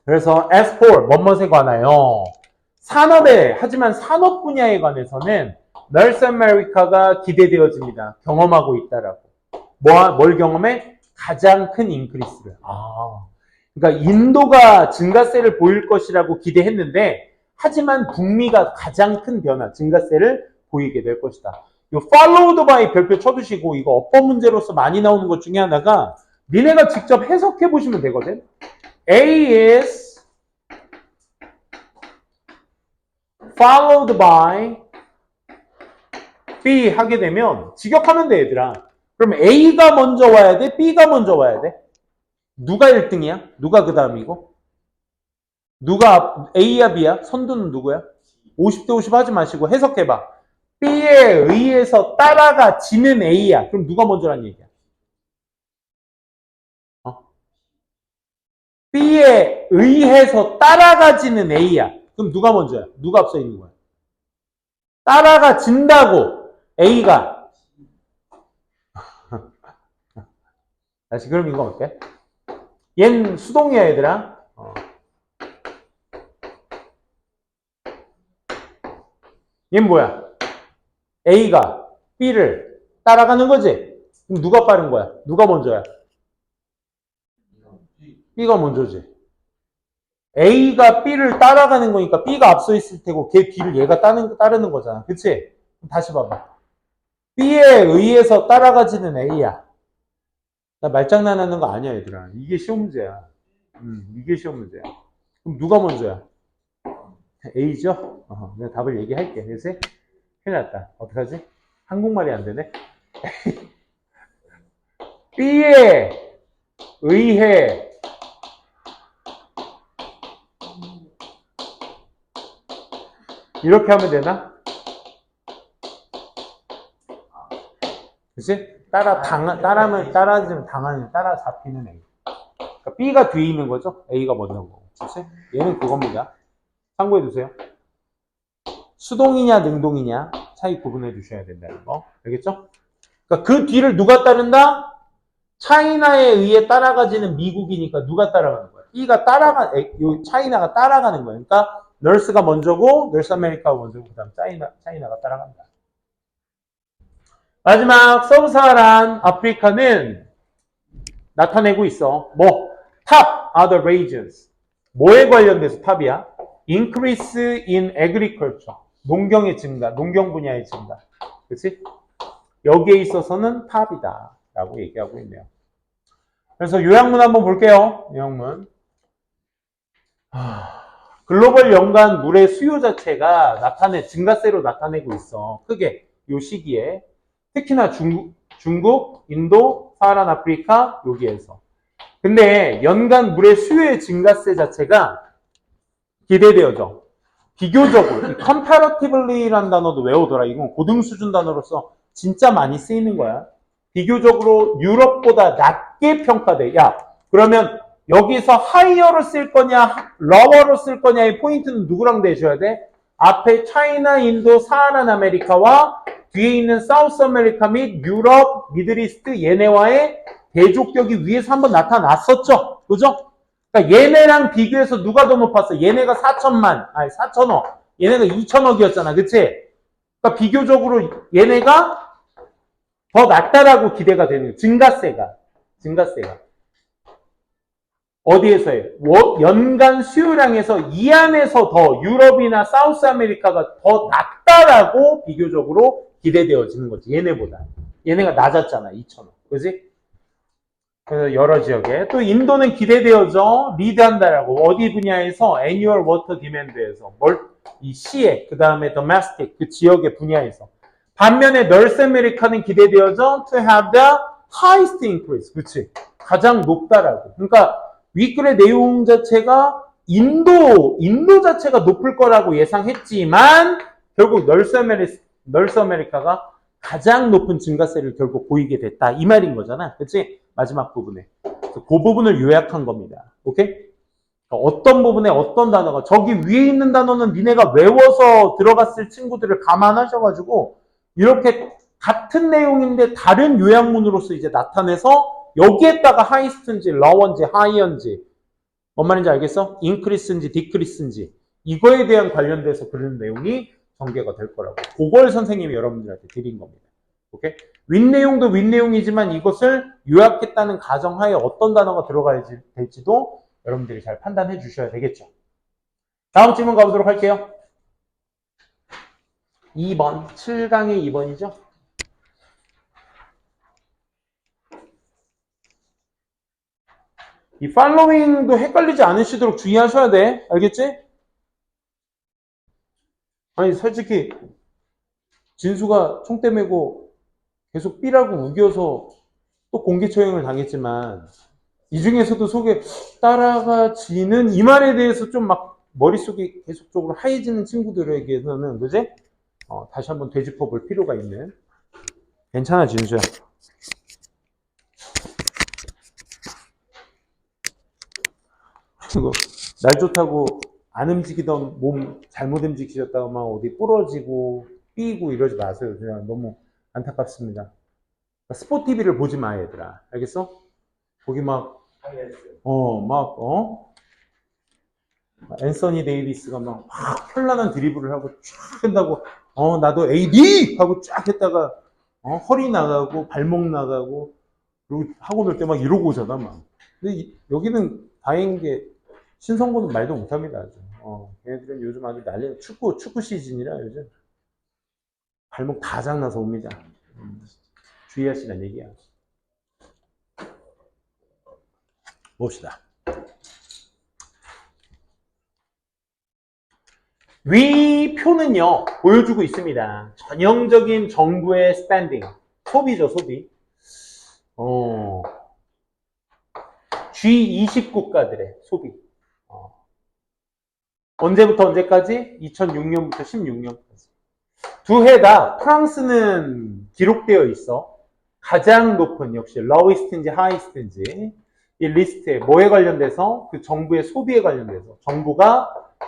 그래서 S4, 뭐뭐에 관하여 산업에, 하지만 산업 분야에 관해서는 North America가 기대되어집니다. 경험하고 있다라고. 뭘 경험해? 가장 큰 인크리스를. 그러니까 인도가 증가세를 보일 것이라고 기대했는데 하지만 북미가 가장 큰 변화, 증가세를 보이게 될 것이다. 요 followed by 별표 쳐두시고 이거 어법 문제로서 많이 나오는 것 중에 하나가 니네가 직접 해석해 보시면 되거든. A is followed by B 하게 되면 직역하면 돼 얘들아. 그럼 A가 먼저 와야 돼? B가 먼저 와야 돼? 누가 1등이야? 누가 그 다음이고? 누가 A야 B야? 선두는 누구야? 50대 50 하지 마시고 해석해봐. B에 의해서 따라가 지는 A야. 그럼 누가 먼저란 얘기야? B에 의해서 따라가지는 A야. 그럼 누가 먼저야? 누가 앞서 있는 거야? 따라가진다고 A가. 다시 그럼 이거 어때? 얜 수동이야 얘들아. 얜 뭐야? A가 B를 따라가는 거지? 그럼 누가 빠른 거야? 누가 먼저야? B가 먼저지. A가 B를 따라가는 거니까 B가 앞서 있을 테고 걔 B를 얘가 따르는 거잖아. 그치? 다시 봐봐. B에 의해서 따라가지는 A야. 나 말장난하는 거 아니야 얘들아. 이게 시험 문제야. 이게 시험 문제야. 그럼 누가 먼저야? A죠? 내가 답을 얘기할게. 그래서 큰일 났다. 어떡하지? 한국말이 안 되네. B에 의해 이렇게 하면 되나? 그치? 따라지면 따라 잡히는 A. 그러니까 B가 뒤에 있는 거죠? A가 먼저인 거고. 그치? 얘는 그겁니다. 참고해 두세요. 수동이냐, 능동이냐 차이 구분해 주셔야 된다는 거. 알겠죠? 그러니까 그 뒤를 누가 따른다? 차이나에 의해 따라가지는 미국이니까 누가 따라가는 거야? B가 차이나가 따라가는 거야. 그러니까 널스가 먼저고, 널스 아메리카가 먼저고, 그 다음 차이나가 따라간다. 마지막 서브사하란 아프리카는 나타내고 있어. top are the regions. 뭐에 관련돼서 탑이야? increase in agriculture. 농경의 증가, 농경 분야의 증가. 그치? 여기에 있어서는 탑이다. 라고 얘기하고 있네요. 그래서 요약문 한번 볼게요. 요약문. 글로벌 연간 물의 수요 자체가 증가세로 나타내고 있어. 크게 요 시기에. 특히나 중국, 인도, 사하란 아프리카 여기에서. 근데 연간 물의 수요의 증가세 자체가 기대되어져. 비교적으로 이 comparatively라는 단어도 외우더라. 이건 고등 수준 단어로서 진짜 많이 쓰이는 거야. 비교적으로 유럽보다 낮게 평가돼. 야, 그러면 여기서 higher로 쓸 거냐, lower로 쓸 거냐의 포인트는 누구랑 대줘야 돼? 앞에 차이나, 인도, 사하란 아메리카와 뒤에 있는 사우스 아메리카 및 유럽, 미드리스트 얘네와의 대조격이 위에서 한번 나타났었죠. 그죠? 그러니까 얘네랑 비교해서 누가 더 높았어? 얘네가 4천억. 얘네가 2천억이었잖아. 그치? 그러니까 비교적으로 얘네가 더 낫다라고 기대가 되는 거예요. 증가세가. 어디에서요? 연간 수요량에서 이 안에서 더 유럽이나 사우스 아메리카가 더 낫다라고 비교적으로 기대되어지는 거지. 얘네보다. 얘네가 낮았잖아. 2천억. 그지? 그래서 여러 지역에. 또 인도는 기대되어져 리드한다라고. 어디 분야에서? annual water demand에서. 이 시에, 그 다음에 domestic, 그 지역의 분야에서. 반면에 North America는 기대되어져 to have the highest increase. 그치? 가장 높다라고. 그러니까 윗글의 내용 자체가 인도 자체가 높을 거라고 예상했지만 결국 North America가 가장 높은 증가세를 결국 보이게 됐다. 이 말인 거잖아. 그치? 마지막 부분에. 그 부분을 요약한 겁니다. 오케이? 어떤 부분에 어떤 단어가 저기 위에 있는 단어는 니네가 외워서 들어갔을 친구들을 감안하셔가지고 이렇게 같은 내용인데 다른 요약문으로서 이제 나타내서 여기에다가 하이스트인지 러원지 하이언지 뭔 말인지 알겠어? 인크리스인지 디크리스인지 이거에 대한 관련돼서 그런 내용이 전개가 될 거라고. 그걸 선생님이 여러분들한테 드린 겁니다. 오케이? 윗내용도 윗내용이지만 이것을 요약했다는 가정하에 어떤 단어가 들어가야 될지도 여러분들이 잘 판단해 주셔야 되겠죠. 다음 질문 가보도록 할게요. 2번. 7강의 2번이죠. 이 following도 헷갈리지 않으시도록 주의하셔야 돼. 알겠지? 아니 솔직히 진수가 총대 메고 계속 B라고 우겨서 또 공개 처형을 당했지만 이 중에서도 속에 따라가지는 이 말에 대해서 좀 막 머릿속이 계속적으로 하얘지는 친구들에게는 그지? 다시 한번 되짚어 볼 필요가 있는. 괜찮아 진수야. 그리고 날 좋다고 안 움직이던 몸 잘못 움직이셨다가 막 어디 부러지고 삐고 이러지 마세요. 그냥 너무 안타깝습니다. 스포티비를 보지 마 얘들아. 알겠어? 거기 앤서니 데이비스가 막 현란한 드리블을 하고 쫙 한다고 나도 AD 하고 쫙 했다가 허리 나가고 발목 나가고 그리고 하고 놀 때 막 이러고 오잖아 막. 근데 여기는 다행인 게 신성고는 말도 못합니다. 아주. 걔네들은 요즘 아주 난리 축구 시즌이라 요즘 발목 다 장나서 옵니다. 주의하시라는 얘기야. 봅시다. 위 표는요, 보여주고 있습니다. 전형적인 정부의 스탠딩. 소비죠, 소비. G20 국가들의 소비. 언제부터 언제까지? 2006년부터 16년까지. 두 해 다 프랑스는 기록되어 있어. 가장 높은 역시 lowest인지 highest인지 이 리스트에 뭐에 관련돼서 그 정부의 소비에 관련돼서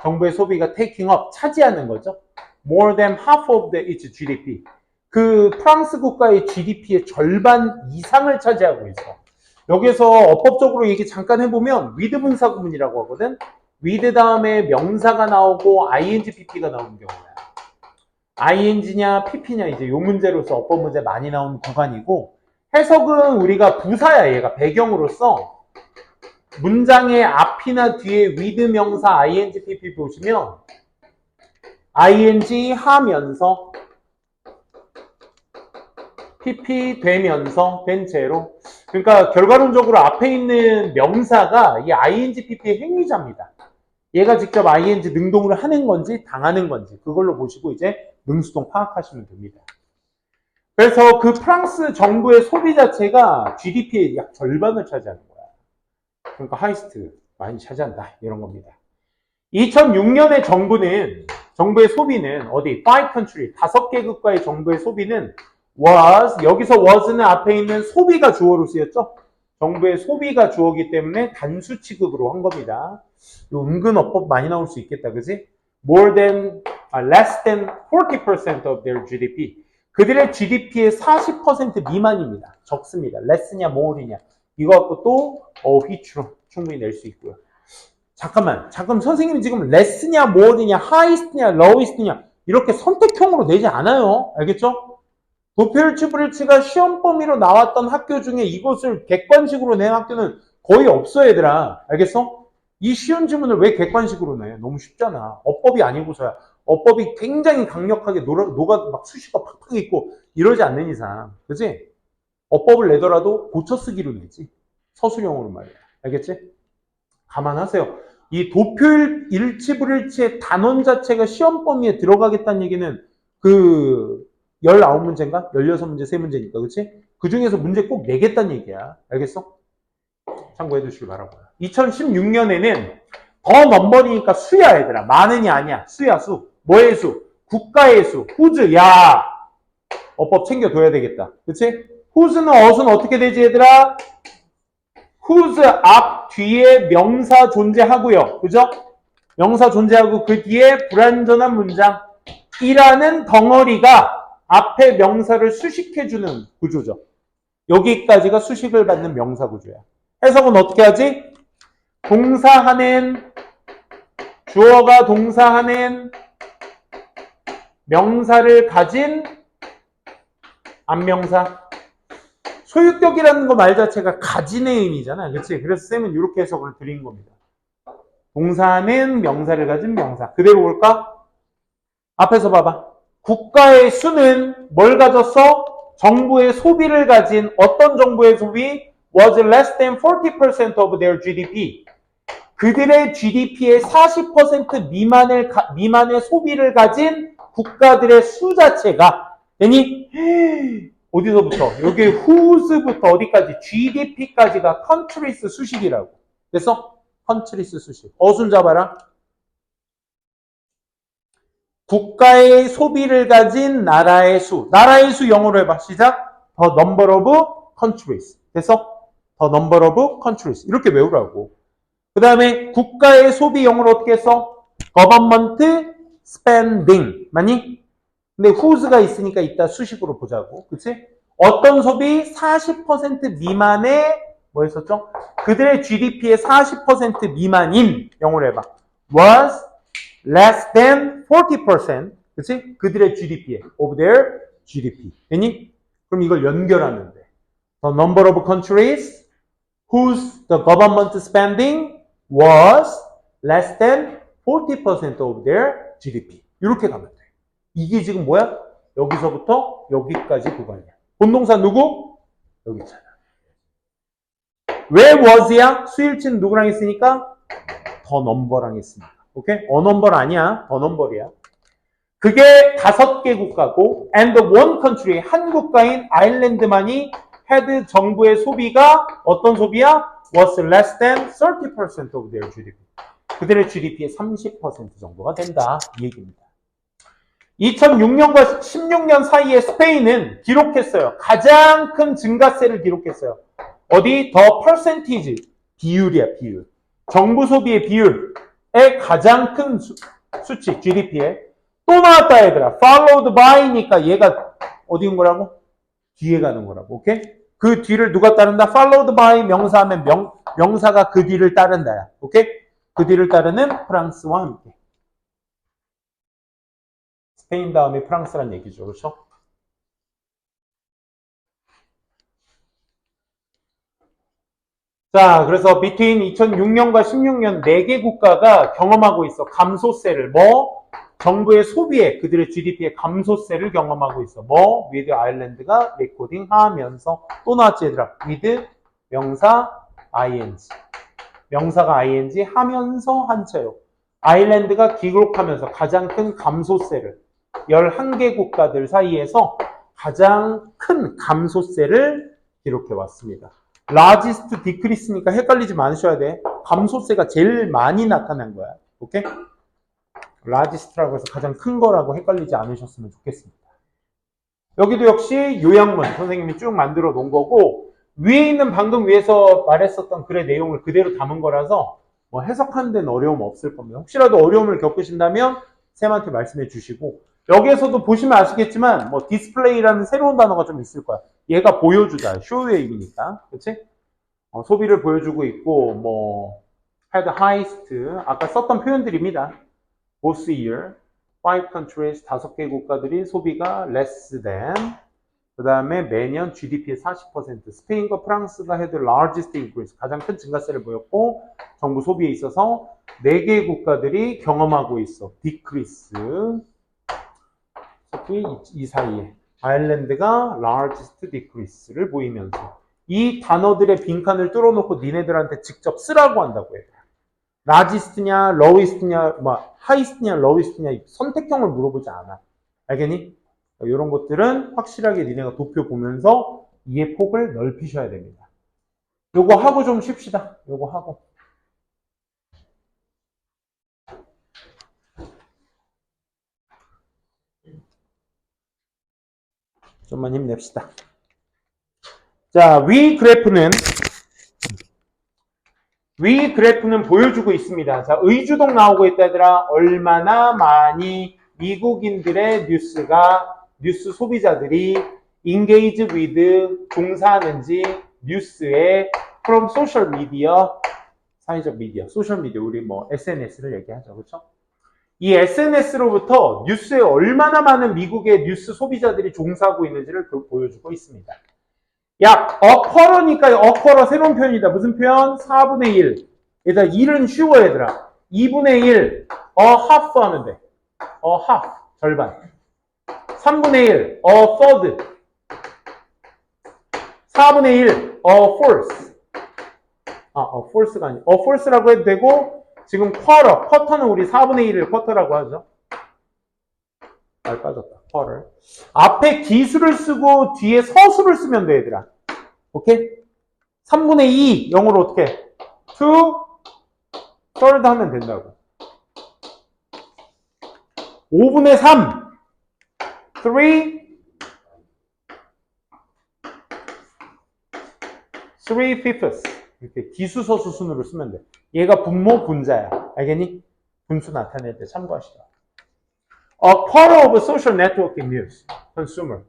정부의 소비가 taking up 차지하는 거죠. More than half of its GDP. 그 프랑스 국가의 GDP의 절반 이상을 차지하고 있어. 여기서 어법적으로 얘기 잠깐 해보면 with 분사 구문이라고 하거든. with 다음에 명사가 나오고 ing, pp가 나오는 경우야. ing냐 pp냐 이제 요 문제로서 어법 문제 많이 나오는 구간이고 해석은 우리가 부사야 얘가 배경으로서 문장의 앞이나 뒤에 with 명사 ing, pp 보시면 ing 하면서 pp 되면서 된 채로 그러니까 결과론적으로 앞에 있는 명사가 이 ing, pp의 행위자입니다. 얘가 직접 ing 능동을 하는 건지 당하는 건지 그걸로 보시고 이제 능수동 파악하시면 됩니다. 그래서 그 프랑스 정부의 소비 자체가 GDP의 약 절반을 차지하는 거야. 그러니까 하이스트 많이 차지한다 이런 겁니다. 2006년에 정부의 소비는 어디? 5 country 5개 국가의 정부의 소비는 was 여기서 was는 앞에 있는 소비가 주어로 쓰였죠. 정부의 소비가 주어기 때문에 단수 취급으로 한 겁니다. 은근 어법 많이 나올 수 있겠다, 그지? less than 40% of their GDP. 그들의 GDP의 40% 미만입니다. 적습니다. less냐, more냐. 이거 갖고 또 휘추로 충분히 낼 수 있고요. 잠깐 선생님이 지금 less냐, more냐, highest냐, lowest냐 이렇게 선택형으로 내지 않아요. 알겠죠? 도펠츠브릴츠가 시험 범위로 나왔던 학교 중에 이것을 객관식으로 낸 학교는 거의 없어 얘들아. 알겠어? 이 쉬운 지문을 왜 객관식으로 내? 너무 쉽잖아. 어법이 아니고서야. 어법이 굉장히 강력하게 녹아 막 수식어 팍팍 있고 이러지 않는 이상. 그치? 어법을 내더라도 고쳐 쓰기로 내지. 서술형으로 말이야. 알겠지? 감안하세요. 이 도표 일치불일치의 단원 자체가 시험 범위에 들어가겠다는 얘기는 그 19문제인가? 16문제, 3문제니까, 그치? 그 중에서 문제 꼭 내겠다는 얘기야. 알겠어? 참고해 주시길 바라고요. 2016년에는 더 넘버니까 수야, 얘들아. 많으냐, 아니야. 수야, 수. 뭐의 수? 국가의 수. 후즈, 야! 어법 챙겨둬야 되겠다. 그치? 후즈는 어순 어떻게 되지, 얘들아? 후즈 앞, 뒤에 명사 존재하고요. 그죠? 명사 존재하고 그 뒤에 불완전한 문장. 이라는 덩어리가 앞에 명사를 수식해주는 구조죠. 여기까지가 수식을 받는 명사 구조야. 해석은 어떻게 하지? 동사하는, 주어가 동사하는 명사를 가진 안명사. 소유격이라는 거 말 자체가 가진의 의미잖아. 그치? 그래서 쌤은 이렇게 해석을 드린 겁니다. 동사하는 명사를 가진 명사. 그대로 올까? 앞에서 봐봐. 국가의 수는 뭘 가졌어? 정부의 소비를 가진 어떤 정부의 소비? was less than 40% of their GDP. 그들의 GDP의 40% 미만의 소비를 가진 국가들의 수 자체가 되니 어디서부터? 여기 who's부터 어디까지? GDP까지가 countries 수식이라고. 그래서 countries 수식. 어순 잡아라. 국가의 소비를 가진 나라의 수. 나라의 수 영어로 해봐. 시작. The number of countries. 됐어? The number of countries. 이렇게 외우라고. 그 다음에 국가의 소비 영어로 어떻게 써? Government spending. 맞니? 근데 who's가 있으니까 이따 수식으로 보자고. 그치? 어떤 소비? 40% 미만의 뭐 했었죠? 그들의 GDP의 40% 미만인 영어로 해봐. was less than 40%, 그치? 그들의 GDP에, of their GDP. 되니? 그럼 이걸 연결하면 돼. The number of countries whose the government spending was less than 40% of their GDP. 이렇게 가면 돼. 이게 지금 뭐야? 여기서부터 여기까지 구간이야. 본동사 누구? 여기 있잖아. 왜 was야? 수일치는 누구랑 했으니까? 더 넘버랑 했으니까. 오케이? 어넘벌 아니야. 어넘벌이야. 그게 5개 국가고 and one country, 한 국가인 아일랜드만이 had 정부의 소비가 어떤 소비야? was less than 30% of their GDP. 그들의 GDP의 30% 정도가 된다. 이 얘기입니다. 2006년과 16년 사이에 스페인은 기록했어요. 가장 큰 증가세를 기록했어요. 어디? 더 퍼센티지 비율이야, 비율. 정부 소비의 비율의 가장 큰 수치, GDP에 또 나왔다 얘들아. followed by니까 얘가 어디 온 거라고? 뒤에 가는 거라고. 오케이? 그 뒤를 누가 따른다? followed by 명사하면 명사가 그 뒤를 따른다야. 오케이? 그 뒤를 따르는 프랑스와 함께. 스페인 다음에 프랑스란 얘기죠. 그렇죠? 자, 그래서 between 2006년과 16년 4개 국가가 경험하고 있어. 감소세를. 뭐? 정부의 소비에 그들의 GDP의 감소세를 경험하고 있어. 뭐? with 아일랜드가 레코딩 하면서 또 나왔지 얘들아. with 명사 ing. 명사가 ing 하면서 한자요. 아일랜드가 기록하면서 가장 큰 감소세를 11개 국가들 사이에서 가장 큰 감소세를 기록해 왔습니다. largest decrease니까 헷갈리지 마셔야 돼. 감소세가 제일 많이 나타난 거야. 오케이? largest라고 해서 가장 큰 거라고 헷갈리지 않으셨으면 좋겠습니다. 여기도 역시 요약문 선생님이 쭉 만들어 놓은 거고 위에 있는 방금 위에서 말했었던 글의 내용을 그대로 담은 거라서 뭐 해석하는 데는 어려움 없을 겁니다. 혹시라도 어려움을 겪으신다면 쌤한테 말씀해 주시고 여기에서도 보시면 아시겠지만 뭐 디스플레이라는 새로운 단어가 좀 있을 거야. 얘가 보여주다. 쇼웨이브니까. 그치? 소비를 보여주고 있고 뭐 had highest 아까 썼던 표현들입니다. both year, 5 countries 5개 국가들이 소비가 less than 그 다음에 매년 GDP의 40% 스페인과 프랑스가 had largest increase 가장 큰 증가세를 보였고 정부 소비에 있어서 4개 국가들이 경험하고 있어 decrease 이 사이에 아일랜드가 largest decrease를 보이면서 이 단어들의 빈칸을 뚫어놓고 니네들한테 직접 쓰라고 한다고 해요. largest냐, lowest냐, highest냐, lowest냐 선택형을 물어보지 않아. 알겠니? 이런 것들은 확실하게 니네가 도표 보면서 이해 폭을 넓히셔야 됩니다. 요거 하고 좀 쉽시다. 요거 하고. 좀만 힘냅시다. 자, 위 그래프는 보여주고 있습니다. 자, 의주동 나오고 있다 얘들아. 얼마나 많이 미국인들의 뉴스 소비자들이 engage with 종사하는지 뉴스에 from social media 사회적 미디어, 소셜 미디어 우리 뭐 SNS를 얘기하죠. 그렇죠? 이 SNS로부터 뉴스에 얼마나 많은 미국의 뉴스 소비자들이 종사하고 있는지를 보여주고 있습니다. 약 어쿼러니까 어쿼러 새로운 표현이다. 무슨 표현? 4분의 1. 얘들아 1은 쉬워 얘들아. 2분의 1 half 하면 돼. half 절반. 3분의 1 third. 4분의 1 fourth. fourth가 아니고 fourth라고 해도 되고 지금 쿼터는 우리 4분의 1을 쿼터라고 하죠. 말 빠졌다. 쿼터. 앞에 기수를 쓰고 뒤에 서수를 쓰면 돼 얘들아. 오케이? 3분의 2 영어로 어떻게? 2 third 하면 된다고. 5분의 3 3 fifths 이렇게 기수서수 순으로 쓰면 돼. 얘가 분모 분자야. 알겠니? 분수 나타낼 때 참고하시라. A quarter of social networking news consumer.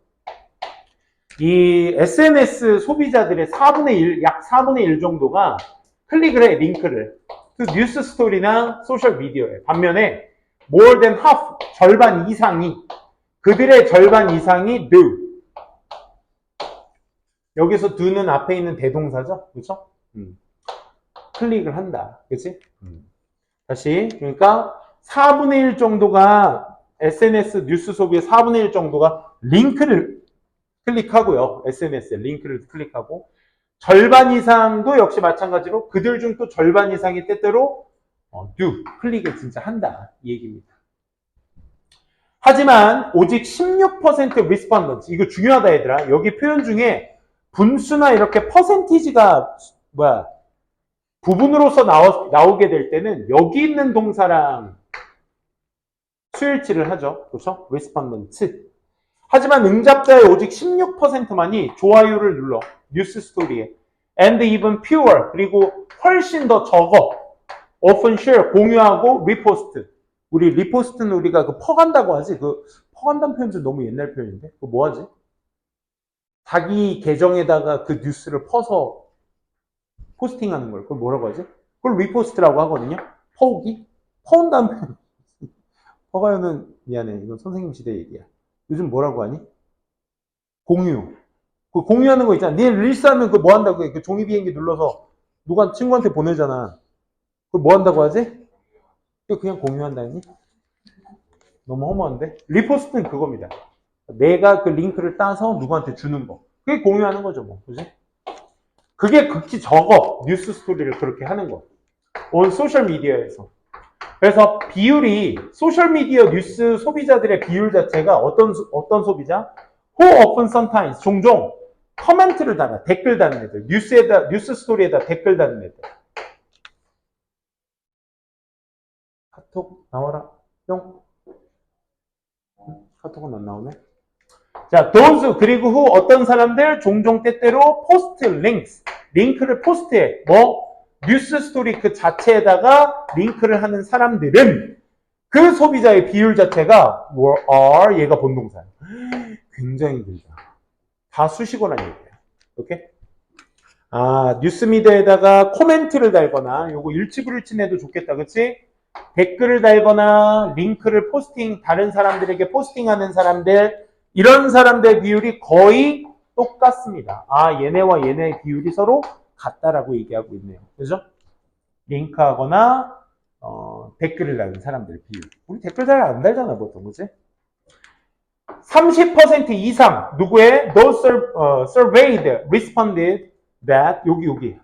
이 SNS 소비자들의 4분의 1, 약 4분의 1 정도가 클릭을 해, 링크를. 그 뉴스 스토리나 소셜 미디어에. 반면에 more than half, 절반 이상이, 그들의 절반 이상이 do. 여기서 do는 앞에 있는 대동사죠? 그렇죠? 클릭을 한다. 그치? 다시. 그러니까 4분의 1 정도가 SNS 뉴스 소비의 4분의 1 정도가 링크를 클릭하고요. SNS에 링크를 클릭하고 절반 이상도 역시 마찬가지로 그들 중 또 절반 이상이 때때로 do, 클릭을 진짜 한다. 이 얘기입니다. 하지만 오직 16% respondents, 이거 중요하다 얘들아. 여기 표현 중에 분수나 이렇게 퍼센티지가 부분으로서 나오게 될 때는 여기 있는 동사랑 수일치를 하죠. 그렇죠? respondent. 하지만 응답자의 오직 16%만이 좋아요를 눌러. 뉴스 스토리에. and even fewer. 그리고 훨씬 더 적어. often share. 공유하고 repost. 우리 리포스트는 우리가 그 퍼간다고 하지. 그 퍼간다는 표현도 너무 옛날 표현인데. 그거 뭐 하지? 자기 계정에다가 그 뉴스를 퍼서 포스팅하는 걸. 그걸 뭐라고 하지? 그걸 리포스트라고 하거든요. 퍼오기? 퍼온다는 표현. 퍼가요는 미안해. 이건 선생님 시대 얘기야. 요즘 뭐라고 하니? 공유. 그 공유하는 거 있잖아. 네 릴스 하면 그거 뭐 한다고 해? 그 종이 비행기 눌러서 누가 친구한테 보내잖아. 그걸 뭐 한다고 하지? 그냥 공유한다니? 너무 허무한데? 리포스트는 그겁니다. 내가 그 링크를 따서 누구한테 주는 거. 그게 공유하는 거죠, 뭐. 그지? 그게 극히 적어. 뉴스 스토리를 그렇게 하는 거. 온 소셜미디어에서. 그래서 비율이, 소셜미디어 뉴스 소비자들의 비율 자체가 어떤 소비자? Who often sometimes, 종종 커멘트를 달아, 댓글 다는 애들. 뉴스 스토리에다 댓글 다는 애들. 카톡 나와라. 뿅. 카톡은 안 나오네. 자, those, 그리고 who, 어떤 사람들, 종종 때때로 post links, 링크를 포스트해. 뉴스 스토리 그 자체에다가 링크를 하는 사람들은 그 소비자의 비율 자체가 are, 얘가 본동사야. 굉장히 길다. 다 수식어란 얘기야. 오케이? 뉴스미디어에다가 코멘트를 달거나, 요거 일치불일치 내도 좋겠다. 그치? 댓글을 달거나, 링크를 다른 사람들에게 포스팅하는 사람들, 이런 사람들의 비율이 거의 똑같습니다. 얘네와 얘네의 비율이 서로 같다라고 얘기하고 있네요. 그죠? 링크하거나, 댓글을 달는 사람들의 비율. 우리 댓글 잘 안 달잖아, 보통. 그치? 30% 이상, 누구의? Those surveyed responded that, 여기.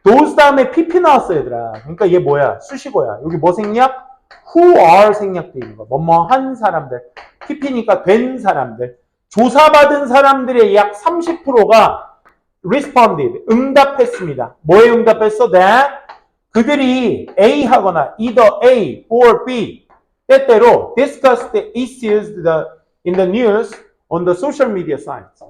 those 다음에 pp 나왔어, 얘들아. 그러니까 얘 뭐야? 수식어야. 여기 뭐 생략? who are 생략되어 있는 거. 뭐뭐한 사람들. pp니까 된 사람들. 조사받은 사람들의 약 30%가 responded, 응답했습니다. 뭐에 응답했어? that 그들이 A 하거나 either A or B 때때로 discussed the issues in the news on the social media sites.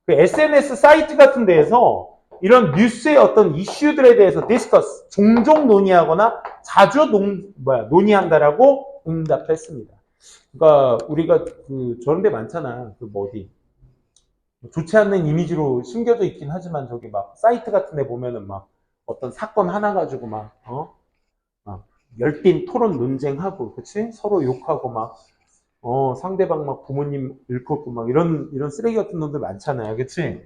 그 SNS 사이트 같은 데에서 이런 뉴스의 어떤 이슈들에 대해서 discuss, 종종 논의하거나 자주 논의한다라고 응답했습니다. 그러니까 우리가 저런 데 많잖아. 어디 좋지 않는 이미지로 숨겨져 있긴 하지만 저기 막 사이트 같은 데 보면은 막 어떤 사건 하나 가지고 막 열띤 토론 논쟁하고, 그치? 서로 욕하고 막 상대방 막 부모님 일컫고 막 이런 쓰레기 같은 놈들 많잖아요. 그치?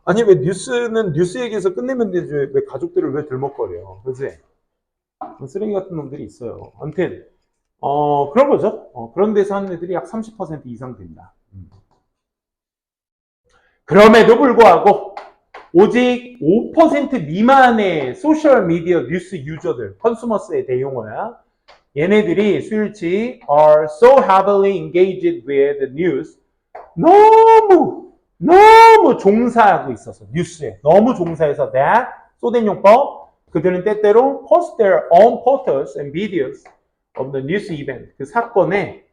아니, 왜 뉴스는 뉴스 얘기해서 끝내면 되지? 왜 가족들을 왜 들먹거려? 그치? 쓰레기 같은 놈들이 있어요. 아무튼, 그런 거죠. 그런 데서 하는 애들이 약 30% 이상 된다. 그럼에도 불구하고, 오직 5% 미만의 소셜미디어 뉴스 유저들, 컨슈머스의 대용어야. 얘네들이 수일치 are so heavily engaged with the news. 너무 종사하고 있어서 뉴스에 너무 종사해서 that 쏘된 용법 그들은 때때로 post their own photos and videos of the news event 그 사건의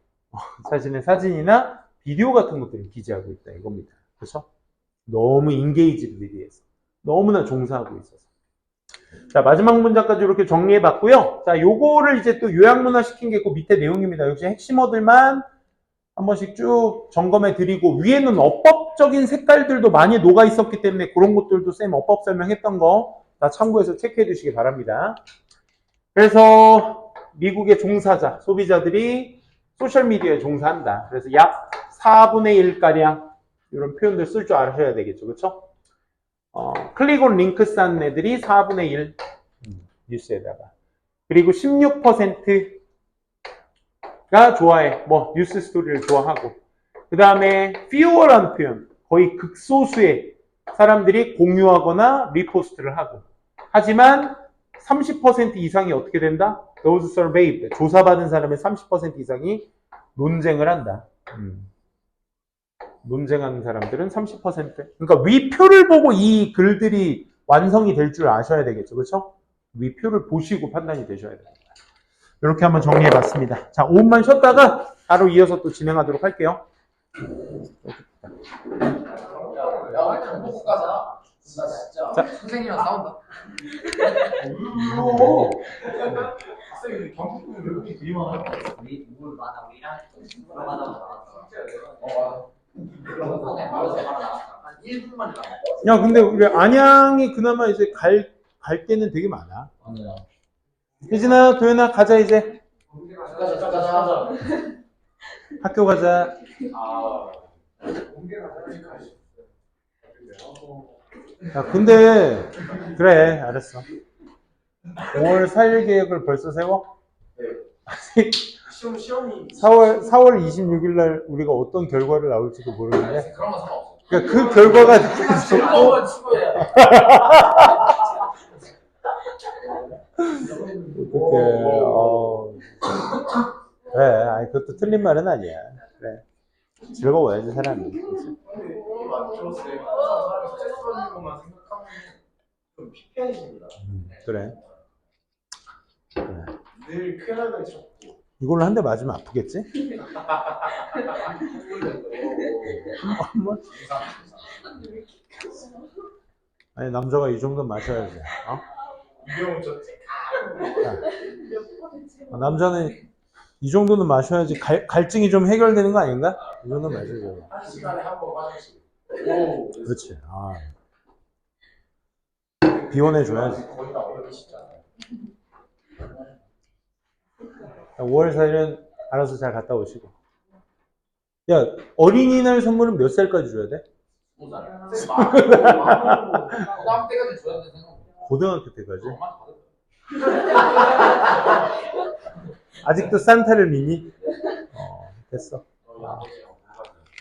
사진이나 비디오 같은 것들을 기재하고 있다 이겁니다. 그렇죠? 너무 engaged with에서 너무나 종사하고 있어서. 자, 마지막 문장까지 이렇게 정리해 봤고요. 자, 요거를 이제 또 요약문화 시킨 게 그 밑에 내용입니다. 역시 핵심어들만 한 번씩 쭉 점검해 드리고, 위에는 어법적인 색깔들도 많이 녹아 있었기 때문에 그런 것들도 쌤 어법 설명했던 거 다 참고해서 체크해 주시기 바랍니다. 그래서 미국의 종사자, 소비자들이 소셜미디어에 종사한다. 그래서 약 4분의 1가량 이런 표현들 쓸 줄 아셔야 되겠죠. 그렇죠? 클릭온 링크 싼 애들이 4분의 1 뉴스에다가. 그리고 16%가 좋아해. 뉴스 스토리를 좋아하고. 그 다음에 fewer라는 표현. 거의 극소수의 사람들이 공유하거나 리포스트를 하고. 하지만 30% 이상이 어떻게 된다? Those surveyed, 조사받은 사람의 30% 이상이 논쟁을 한다. 논쟁하는 사람들은 30%. 그러니까 위표를 보고 이 글들이 완성이 될 줄 아셔야 되겠죠. 그렇죠? 위표를 보시고 판단이 되셔야 됩니다. 이렇게 한번 정리해 봤습니다. 자, 5분만 쉬었다가 바로 이어서 또 진행하도록 할게요. 자, 선생님이랑 싸운다. 야, 근데 우리 안양이 그나마 이제 갈 때는 되게 많아. 혜진아, 도현아, 가자, 이제. 학교 가자. 야, 근데, 그래, 알았어. 5월 4일 계획을 벌써 세워? 네. 시험이 4월 26일 날 우리가 어떤 결과를 나올지도 모르는데. 그런 거 상관없어. 그러니까 그 결과가 좋고. 그래, 아니, 그것도 틀린 말은 아니야. 그래. 즐거워야지, 사람이. 그래. 늘 쾌락을 찾고. 이걸로 한 대 맞으면 아프겠지? 아니, 남자가 이 정도는 마셔야지. 남자는 이 정도는 마셔야지 갈증이 좀 해결되는 거 아닌가? 이 정도는 마셔야죠. 한 시간에 한 번 화장실. 그렇지. 비워내줘야지. 5월 4일은 알아서 잘 갔다 오시고. 야, 어린이날 선물은 몇 살까지 줘야 돼? 5살. 고등학교 때까지 줘야 돼 생각. 고등학교 때까지? 아직도 산타를 믿니? 됐어.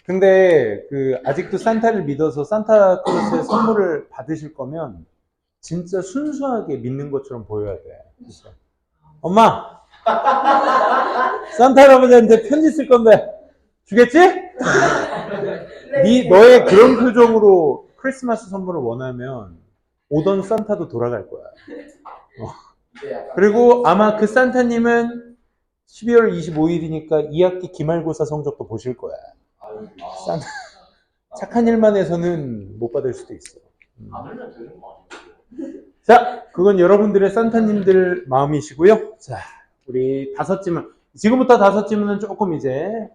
근데 아직도 산타를 믿어서 산타클로스의 선물을 받으실 거면 진짜 순수하게 믿는 것처럼 보여야 돼. 그래서, 엄마, 산타 할아버지한테 편지 쓸 건데 주겠지? 너의 그런 표정으로 크리스마스 선물을 원하면 오던 산타도 돌아갈 거야. 그리고 아마 그 산타님은 12월 25일이니까 2학기 기말고사 성적도 보실 거야. 산타, 착한 일만 해서는 못 받을 수도 있어. 자, 그건 여러분들의 산타님들 마음이시고요. 자, 우리 5질문. 지금부터 5질문은 조금 이제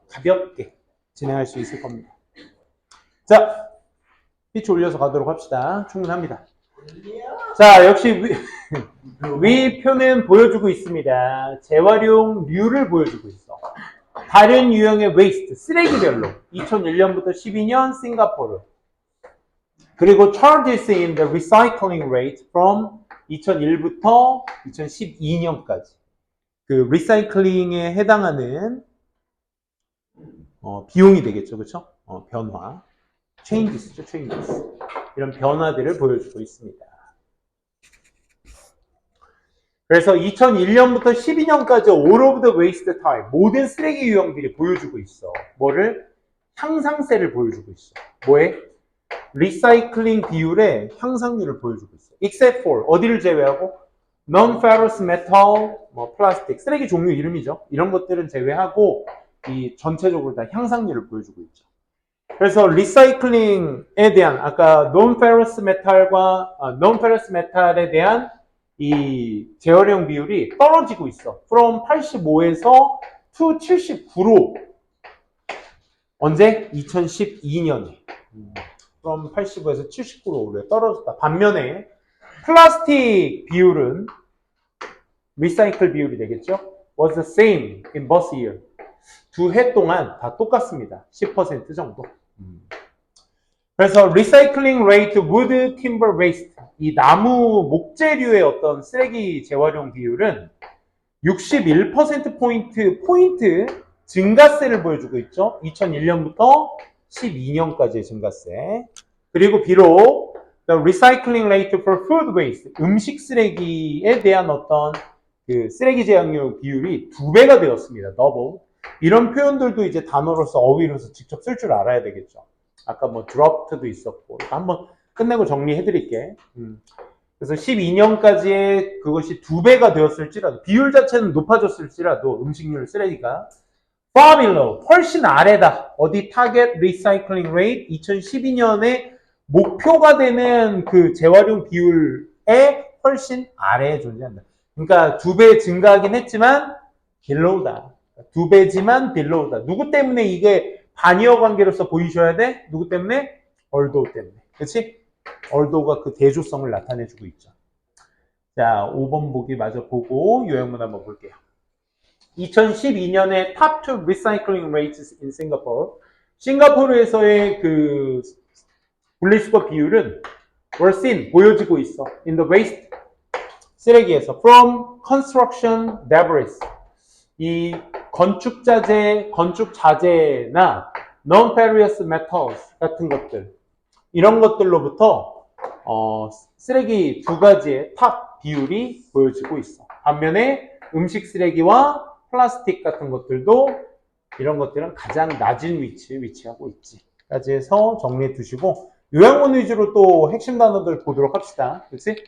가볍게 진행할 수 있을 겁니다. 자, 피치 올려서 가도록 합시다. 충분합니다. 자, 역시 위표는 보여주고 있습니다. 재활용률을 보여주고 있어. 다른 유형의 웨이스트, 쓰레기별로 2001년부터 12년 싱가포르. 그리고 charges in the recycling rate from 2001부터 2012년까지. 그 리사이클링에 해당하는 비용이 되겠죠, 그렇죠? 변화, changes죠, changes. 이런 변화들을 보여주고 있습니다. 그래서 2001년부터 12년까지 all of the waste type, 모든 쓰레기 유형들이 보여주고 있어. 뭐를? 향상세를 보여주고 있어. 뭐에? 리사이클링 비율의 향상률을 보여주고 있어. except for, 어디를 제외하고? non-ferrous metal, 플라스틱, 쓰레기 종류 이름이죠. 이런 것들은 제외하고 이 전체적으로 다 향상률을 보여주고 있죠. 그래서 리사이클링에 대한 아까 non-ferrous metal에 대한 이 재활용 비율이 떨어지고 있어. from 85에서 to 79로 언제? 2012년에 from 85에서 79로 떨어졌다. 반면에 플라스틱 비율은 리사이클 비율이 되겠죠? was the same in both year. 2해 동안 다 똑같습니다. 10% 정도. 그래서 recycling rate wood timber waste, 이 나무 목재류의 어떤 쓰레기 재활용 비율은 61%포인트 증가세를 보여주고 있죠. 2001년부터 12년까지의 증가세. 그리고 비록 the recycling rate for food waste, 음식 쓰레기에 대한 어떤 그 쓰레기 제약률 비율이 2배가 되었습니다. double. 이런 표현들도 이제 단어로서 어휘로서 직접 쓸 줄 알아야 되겠죠. 아까 뭐 dropped도 있었고 한번 끝내고 정리해 드릴게. 그래서 12년까지의 그것이 2배가 되었을지라도 비율 자체는 높아졌을지라도 음식물 쓰레기가 far below, 훨씬 아래다. 어디 target recycling rate 2012년에 목표가 되는 그 재활용 비율에 훨씬 아래에 존재한다. 그러니까 2배 증가하긴 했지만 below다. 2배지만 below다. 누구 때문에 이게 반이어 관계로서 보이셔야 돼? 누구 때문에? although 때문에. 그렇지? although가 그 대조성을 나타내주고 있죠. 자, 5번 보기 마저 보고 요약문 한번 볼게요. 2012년에 top 2 recycling rates in Singapore. 싱가포르에서의 그 분리수거 비율은 were seen, 보여지고 있어. in the waste, 쓰레기에서. from construction debris. 이 건축 자재나 non-ferrous metals 같은 것들. 이런 것들로부터 쓰레기 2가지의 탑 비율이 보여지고 있어. 반면에 음식 쓰레기와 플라스틱 같은 것들도 이런 것들은 가장 낮은 위치에 위치하고 있지. 까지 해서 정리해 두시고 요약문 위주로 또 핵심 단어들 보도록 합시다. 그렇지?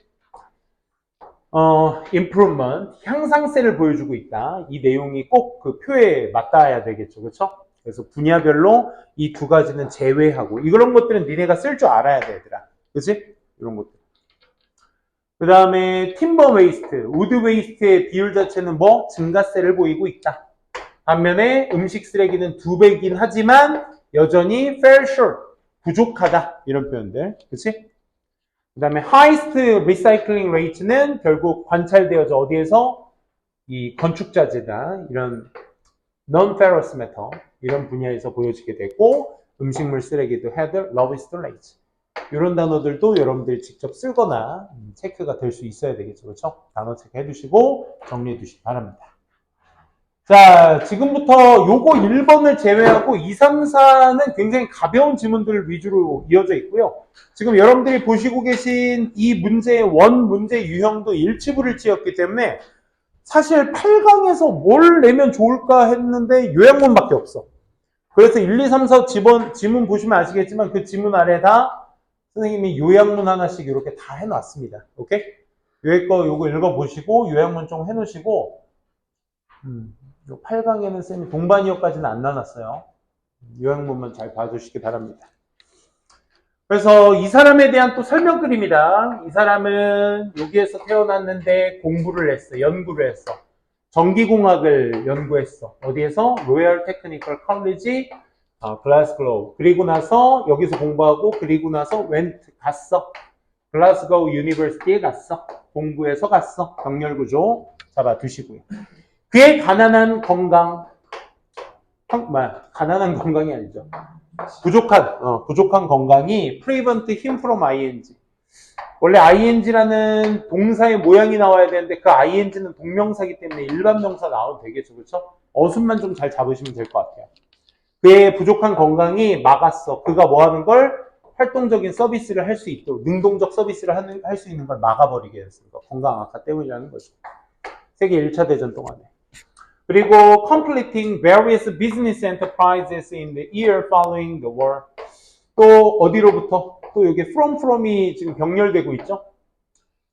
improvement, 향상세를 보여주고 있다. 이 내용이 꼭 그 표에 맞닿아야 되겠죠. 그렇죠? 그래서 분야별로 이 2가지는 제외하고 이런 것들은 니네가 쓸 줄 알아야 돼, 얘들아. 그치? 이런 것들. 그 다음에 timber waste, wood waste의 비율 자체는 뭐? 증가세를 보이고 있다. 반면에 음식 쓰레기는 2배이긴 하지만 여전히 fair short, 부족하다. 이런 표현들. 그치? 그 다음에 highest recycling rate는 결국 관찰되어져 어디에서? 이 건축자재다. 이런 non-ferrous metal 이런 분야에서 보여지게 되고 음식물 쓰레기도 had lowest rate. 이런 단어들도 여러분들이 직접 쓰거나 체크가 될 수 있어야 되겠죠. 그렇죠? 단어 체크해 두시고 정리해 두시기 바랍니다. 자, 지금부터 요거 1번을 제외하고 2, 3, 4는 굉장히 가벼운 지문들 위주로 이어져 있고요. 지금 여러분들이 보시고 계신 이 문제의 원 문제 유형도 일치불일치였기 때문에 사실 8강에서 뭘 내면 좋을까 했는데 요약문밖에 없어. 그래서 1, 2, 3, 4 지문 보시면 아시겠지만 그 지문 아래 다 선생님이 요약문 하나씩 이렇게 다 해놨습니다. 오케이? 위에 거 요거 읽어보시고 요약문 좀 해놓으시고 8강에는 쌤이 동반이어까지는 안 나눴어요. 요약문만 잘 봐주시기 바랍니다. 그래서 이 사람에 대한 또 설명글입니다. 이 사람은 여기에서 태어났는데 공부를 했어. 연구를 했어. 전기공학을 연구했어. 어디에서? 로열 테크니컬 컬리지 글라스고우. 그리고 나서 여기서 공부하고 그리고 나서 갔어. 글라스고우 유니버시티에 갔어. 공부해서 갔어. 병렬구조 잡아두시고요. 그의 가난한 건강, 가난한 건강이 아니죠. 부족한 건강이 prevent him from ing. 원래 ing라는 동사의 모양이 나와야 되는데 그 ing는 동명사이기 때문에 일반 명사 나와도 되겠죠. 그렇죠? 어순만 좀 잘 잡으시면 될 것 같아요. 그의 부족한 건강이 막았어. 그가 뭐 하는 걸? 활동적인 서비스를 할 수 있도록 능동적 서비스를 할 수 있는 걸 막아버리게 했습니다. 건강 악화 때문이라는 거죠. 세계 1차 대전 동안에. 그리고 completing various business enterprises in the year following the war. 또 어디로부터? 또 여기 from이 지금 병렬되고 있죠?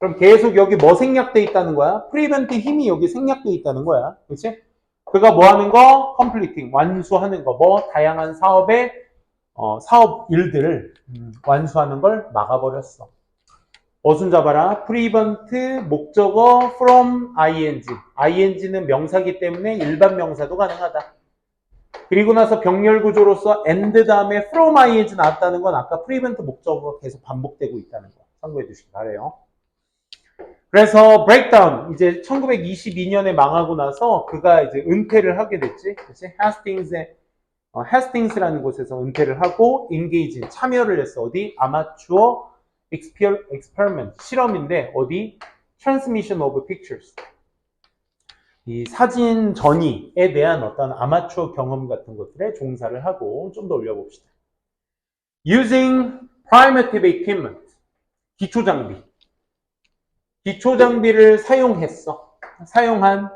그럼 계속 여기 뭐 생략돼 있다는 거야? prevent 힘이 여기 생략돼 있다는 거야. 그렇지? 그가 뭐 하는 거? completing, 완수하는 거. 뭐 다양한 사업의 사업 일들을 완수하는 걸 막아버렸어. 어순 잡아라. prevent 목적어 from ing. ing는 명사기 때문에 일반 명사도 가능하다. 그리고 나서 병렬 구조로서 and 다음에 from ing 나왔다는 건 아까 prevent 목적어가 계속 반복되고 있다는 거 참고해 주시기 바래요. 그래서 breakdown 이제 1922년에 망하고 나서 그가 이제 은퇴를 하게 됐지. 그치? 헤스팅스라는 곳에서 은퇴를 하고 engage 참여를 했어. 어디? 아마추어 experiment 실험인데 어디? transmission of pictures 이 사진 전이에 대한 어떤 아마추어 경험 같은 것들에 종사를 하고 좀 더 올려봅시다. using primitive equipment 기초 장비. 기초 장비를 사용한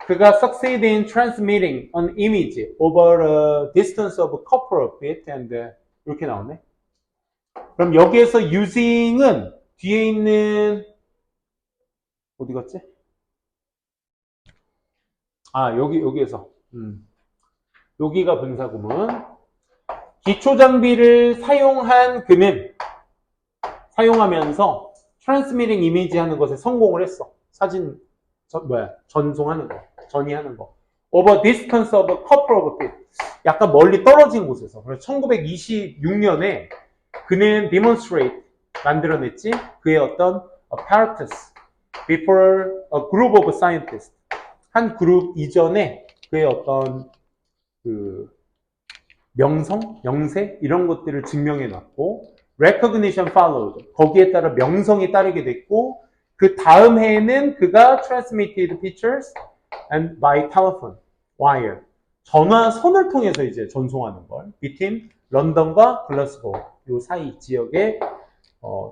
그가 succeed in transmitting an image over a distance of a couple of feet and 이렇게 나오네. 그럼 여기에서 using은 뒤에 있는 어디 갔지? 여기에서 여기가 분사구문. 기초 장비를 사용한 그는 사용하면서 트랜스미팅 이미지 하는 것에 성공을 했어. 전송하는 거, 전이하는 거. Over distance of a couple of feet. 약간 멀리 떨어진 곳에서. 그래서 1926년에 그는 demonstrate, 만들어냈지. 그의 어떤 apparatus before a group of scientists. 한 그룹 이전에 그의 어떤 명세 이런 것들을 증명해 놨고 recognition followed. 거기에 따라 명성이 따르게 됐고 그 다음 해에는 그가 transmitted pictures and by telephone wire. 전화선을 통해서 이제 전송하는 걸 between 런던과 글라스고 요 사이 지역에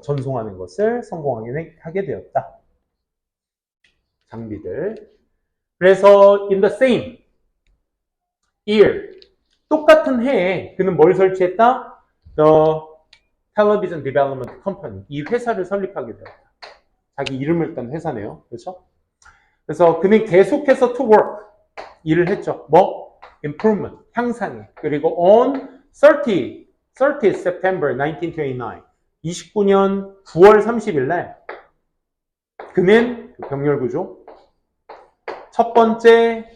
전송하는 것을 성공하게 되었다. 장비들. 그래서 in the same year 똑같은 해에 그는 뭘 설치했다? The Television Development Company. 이 회사를 설립하게 되었다. 자기 이름을 딴 회사네요. 그렇죠? 그래서 그는 계속해서 to work 일을 했죠. 뭐? Improvement, 향상해. 그리고 on 30th September 1929 29년 9월 30일 날 그는 병렬구조 첫 번째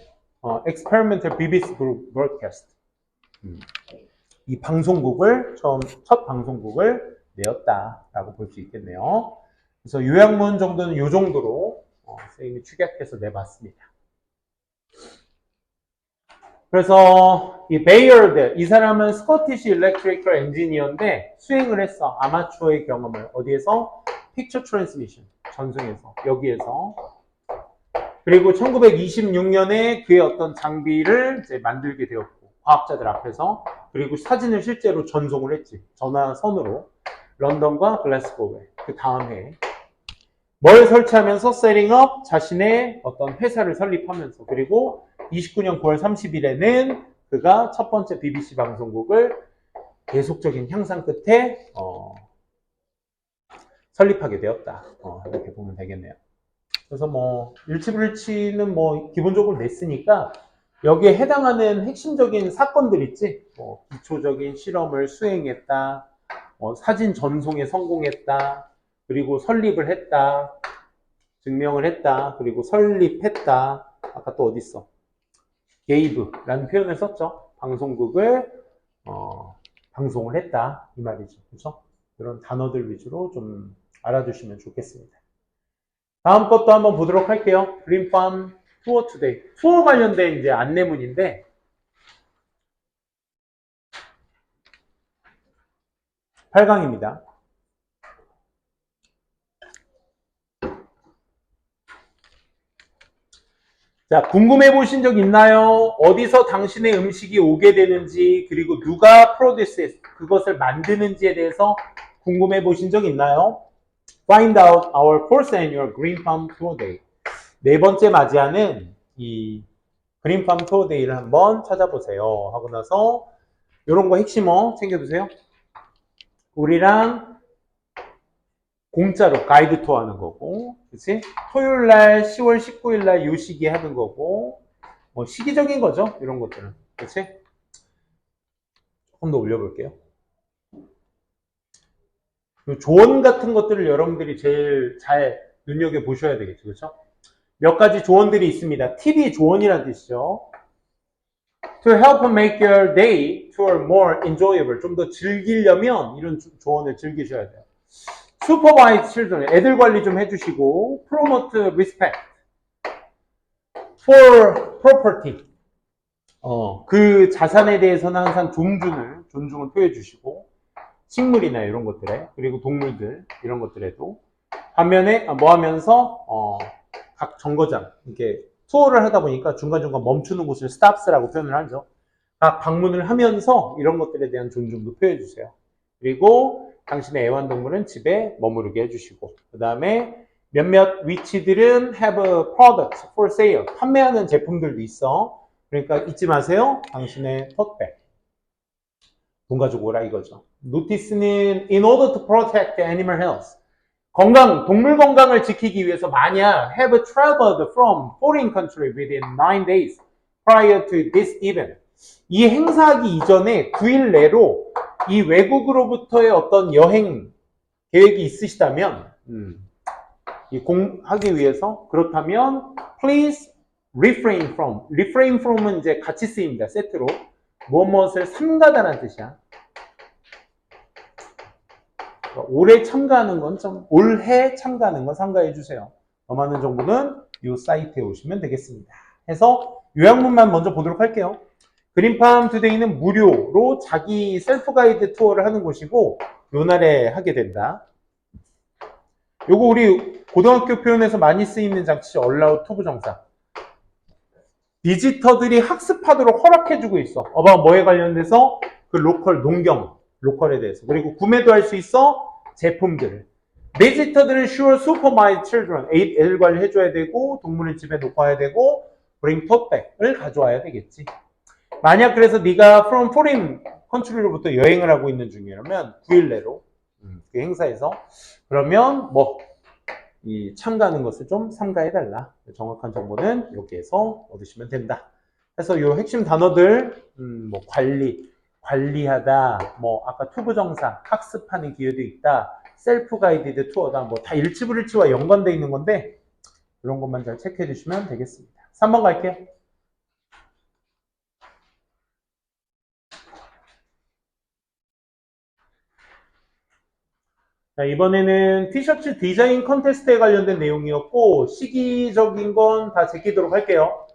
Experimental BBC Broadcast 이 방송국을 첫 방송국을 내었다라고 볼 수 있겠네요. 그래서 요약문 정도는 이 정도로 선생님이 축약해서 내봤습니다. 그래서 이 베이어드 이 사람은 스코티시 일렉트리컬 엔지니어인데 수행을 했어. 아마추어의 경험을 어디에서? 픽처 트랜스미션 전송에서 여기에서. 그리고 1926년에 그의 어떤 장비를 이제 만들게 되었고 과학자들 앞에서. 그리고 사진을 실제로 전송을 했지. 전화선으로 런던과 글래스고에. 그 다음 해에 뭘 설치하면서 setting up 자신의 어떤 회사를 설립하면서. 그리고 29년 9월 30일에는 그가 첫 번째 BBC 방송국을 계속적인 향상 끝에 설립하게 되었다. 이렇게 보면 되겠네요. 그래서 뭐 일치불일치는 뭐 기본적으로 냈으니까 여기에 해당하는 핵심적인 사건들 있지. 뭐 기초적인 실험을 수행했다. 사진 전송에 성공했다. 그리고 설립을 했다. 증명을 했다. 그리고 설립했다. 아까 또 어디 있어? gave라는 표현을 썼죠. 방송국을 방송을 했다 이 말이죠. 그렇죠? 이런 단어들 위주로 좀 알아두시면 좋겠습니다. 다음 것도 한번 보도록 할게요. 그린팜 투어 투데이. 투어 관련된 이제 안내문인데 8강입니다. 자, 궁금해 보신 적 있나요? 어디서 당신의 음식이 오게 되는지, 그리고 누가 프로듀스, 그것을 만드는지에 대해서 궁금해 보신 적 있나요? Find out our fourth annual Green Farm Tour Day. 네 번째 맞이하는 이 Green Farm Tour Day를 한번 찾아보세요. 하고 나서 이런 거 핵심 챙겨두세요. 우리랑 공짜로 가이드 투어 하는 거고, 그치? 토요일날 10월 19일날 요 시기에 하는 거고, 뭐 시기적인 거죠, 이런 것들은. 그치? 조금 더 올려볼게요. 조언 같은 것들을 여러분들이 제일 잘 눈여겨보셔야 되겠죠, 그쵸? 몇 가지 조언들이 있습니다. 팁이 조언이라는 뜻이죠. To help make your day tour more enjoyable. 좀 더 즐기려면 이런 조언을 즐기셔야 돼요. Supervise children, 애들 관리 좀 해주시고, promote respect for property. 그 자산에 대해서는 항상 존중을 표해 주시고, 식물이나 이런 것들에, 그리고 동물들, 이런 것들에도. 반면에, 뭐 하면서, 각 정거장, 이렇게 투어를 하다 보니까 중간중간 멈추는 곳을 stops라고 표현을 하죠. 각 방문을 하면서 이런 것들에 대한 존중도 표해 주세요. 그리고 당신의 애완동물은 집에 머무르게 해주시고, 그 다음에 몇몇 위치들은 have a product for sale. 판매하는 제품들도 있어. 그러니까 잊지 마세요. 당신의 토트백. 돈 가지고 오라 이거죠. 노티스는 in order to protect animal health. 동물 건강을 지키기 위해서 만약 have traveled from foreign country within 9 days prior to this event. 이 행사하기 이전에 9일 내로 이 외국으로부터의 어떤 여행 계획이 있으시다면, 하기 위해서, 그렇다면, please refrain from은 이제 같이 쓰입니다. 세트로. 무엇을 삼가다라는 뜻이야. 올해 참가하는 건 올해 참가하는 건 삼가해 주세요. 더 많은 정보는 이 사이트에 오시면 되겠습니다. 해서 요약문만 먼저 보도록 할게요. 그린팜 투데이는 무료로 자기 셀프 가이드 투어를 하는 곳이고 요 날에 하게 된다. 요거 우리 고등학교 표현에서 많이 쓰이는 장치 allow to 부정사. 비지터들이 학습하도록 허락해주고 있어. 뭐에 관련돼서 그 로컬에 대해서. 그리고 구매도 할 수 있어. 제품들을. 비지터들은 sure supervise children. 애들 관리해줘야 되고 동물을 집에 놓고 와야 되고 bring tote bag을 가져와야 되겠지. 만약 그래서 네가 from foreign country로부터 여행을 하고 있는 중이라면 9일 내로 그 행사에서 그러면 이 참가하는 것을 좀 삼가해달라. 정확한 정보는 여기에서 얻으시면 된다. 그래서 요 핵심 단어들 관리하다, 아까 투부정사, 학습하는 기회도 있다, 셀프 가이디드 투어다, 다 일치불일치와 연관되어 있는 건데 이런 것만 잘 체크해 주시면 되겠습니다. 3번 갈게요. 자, 이번에는 티셔츠 디자인 컨테스트에 관련된 내용이었고 시기적인 건 다 제끼도록 할게요.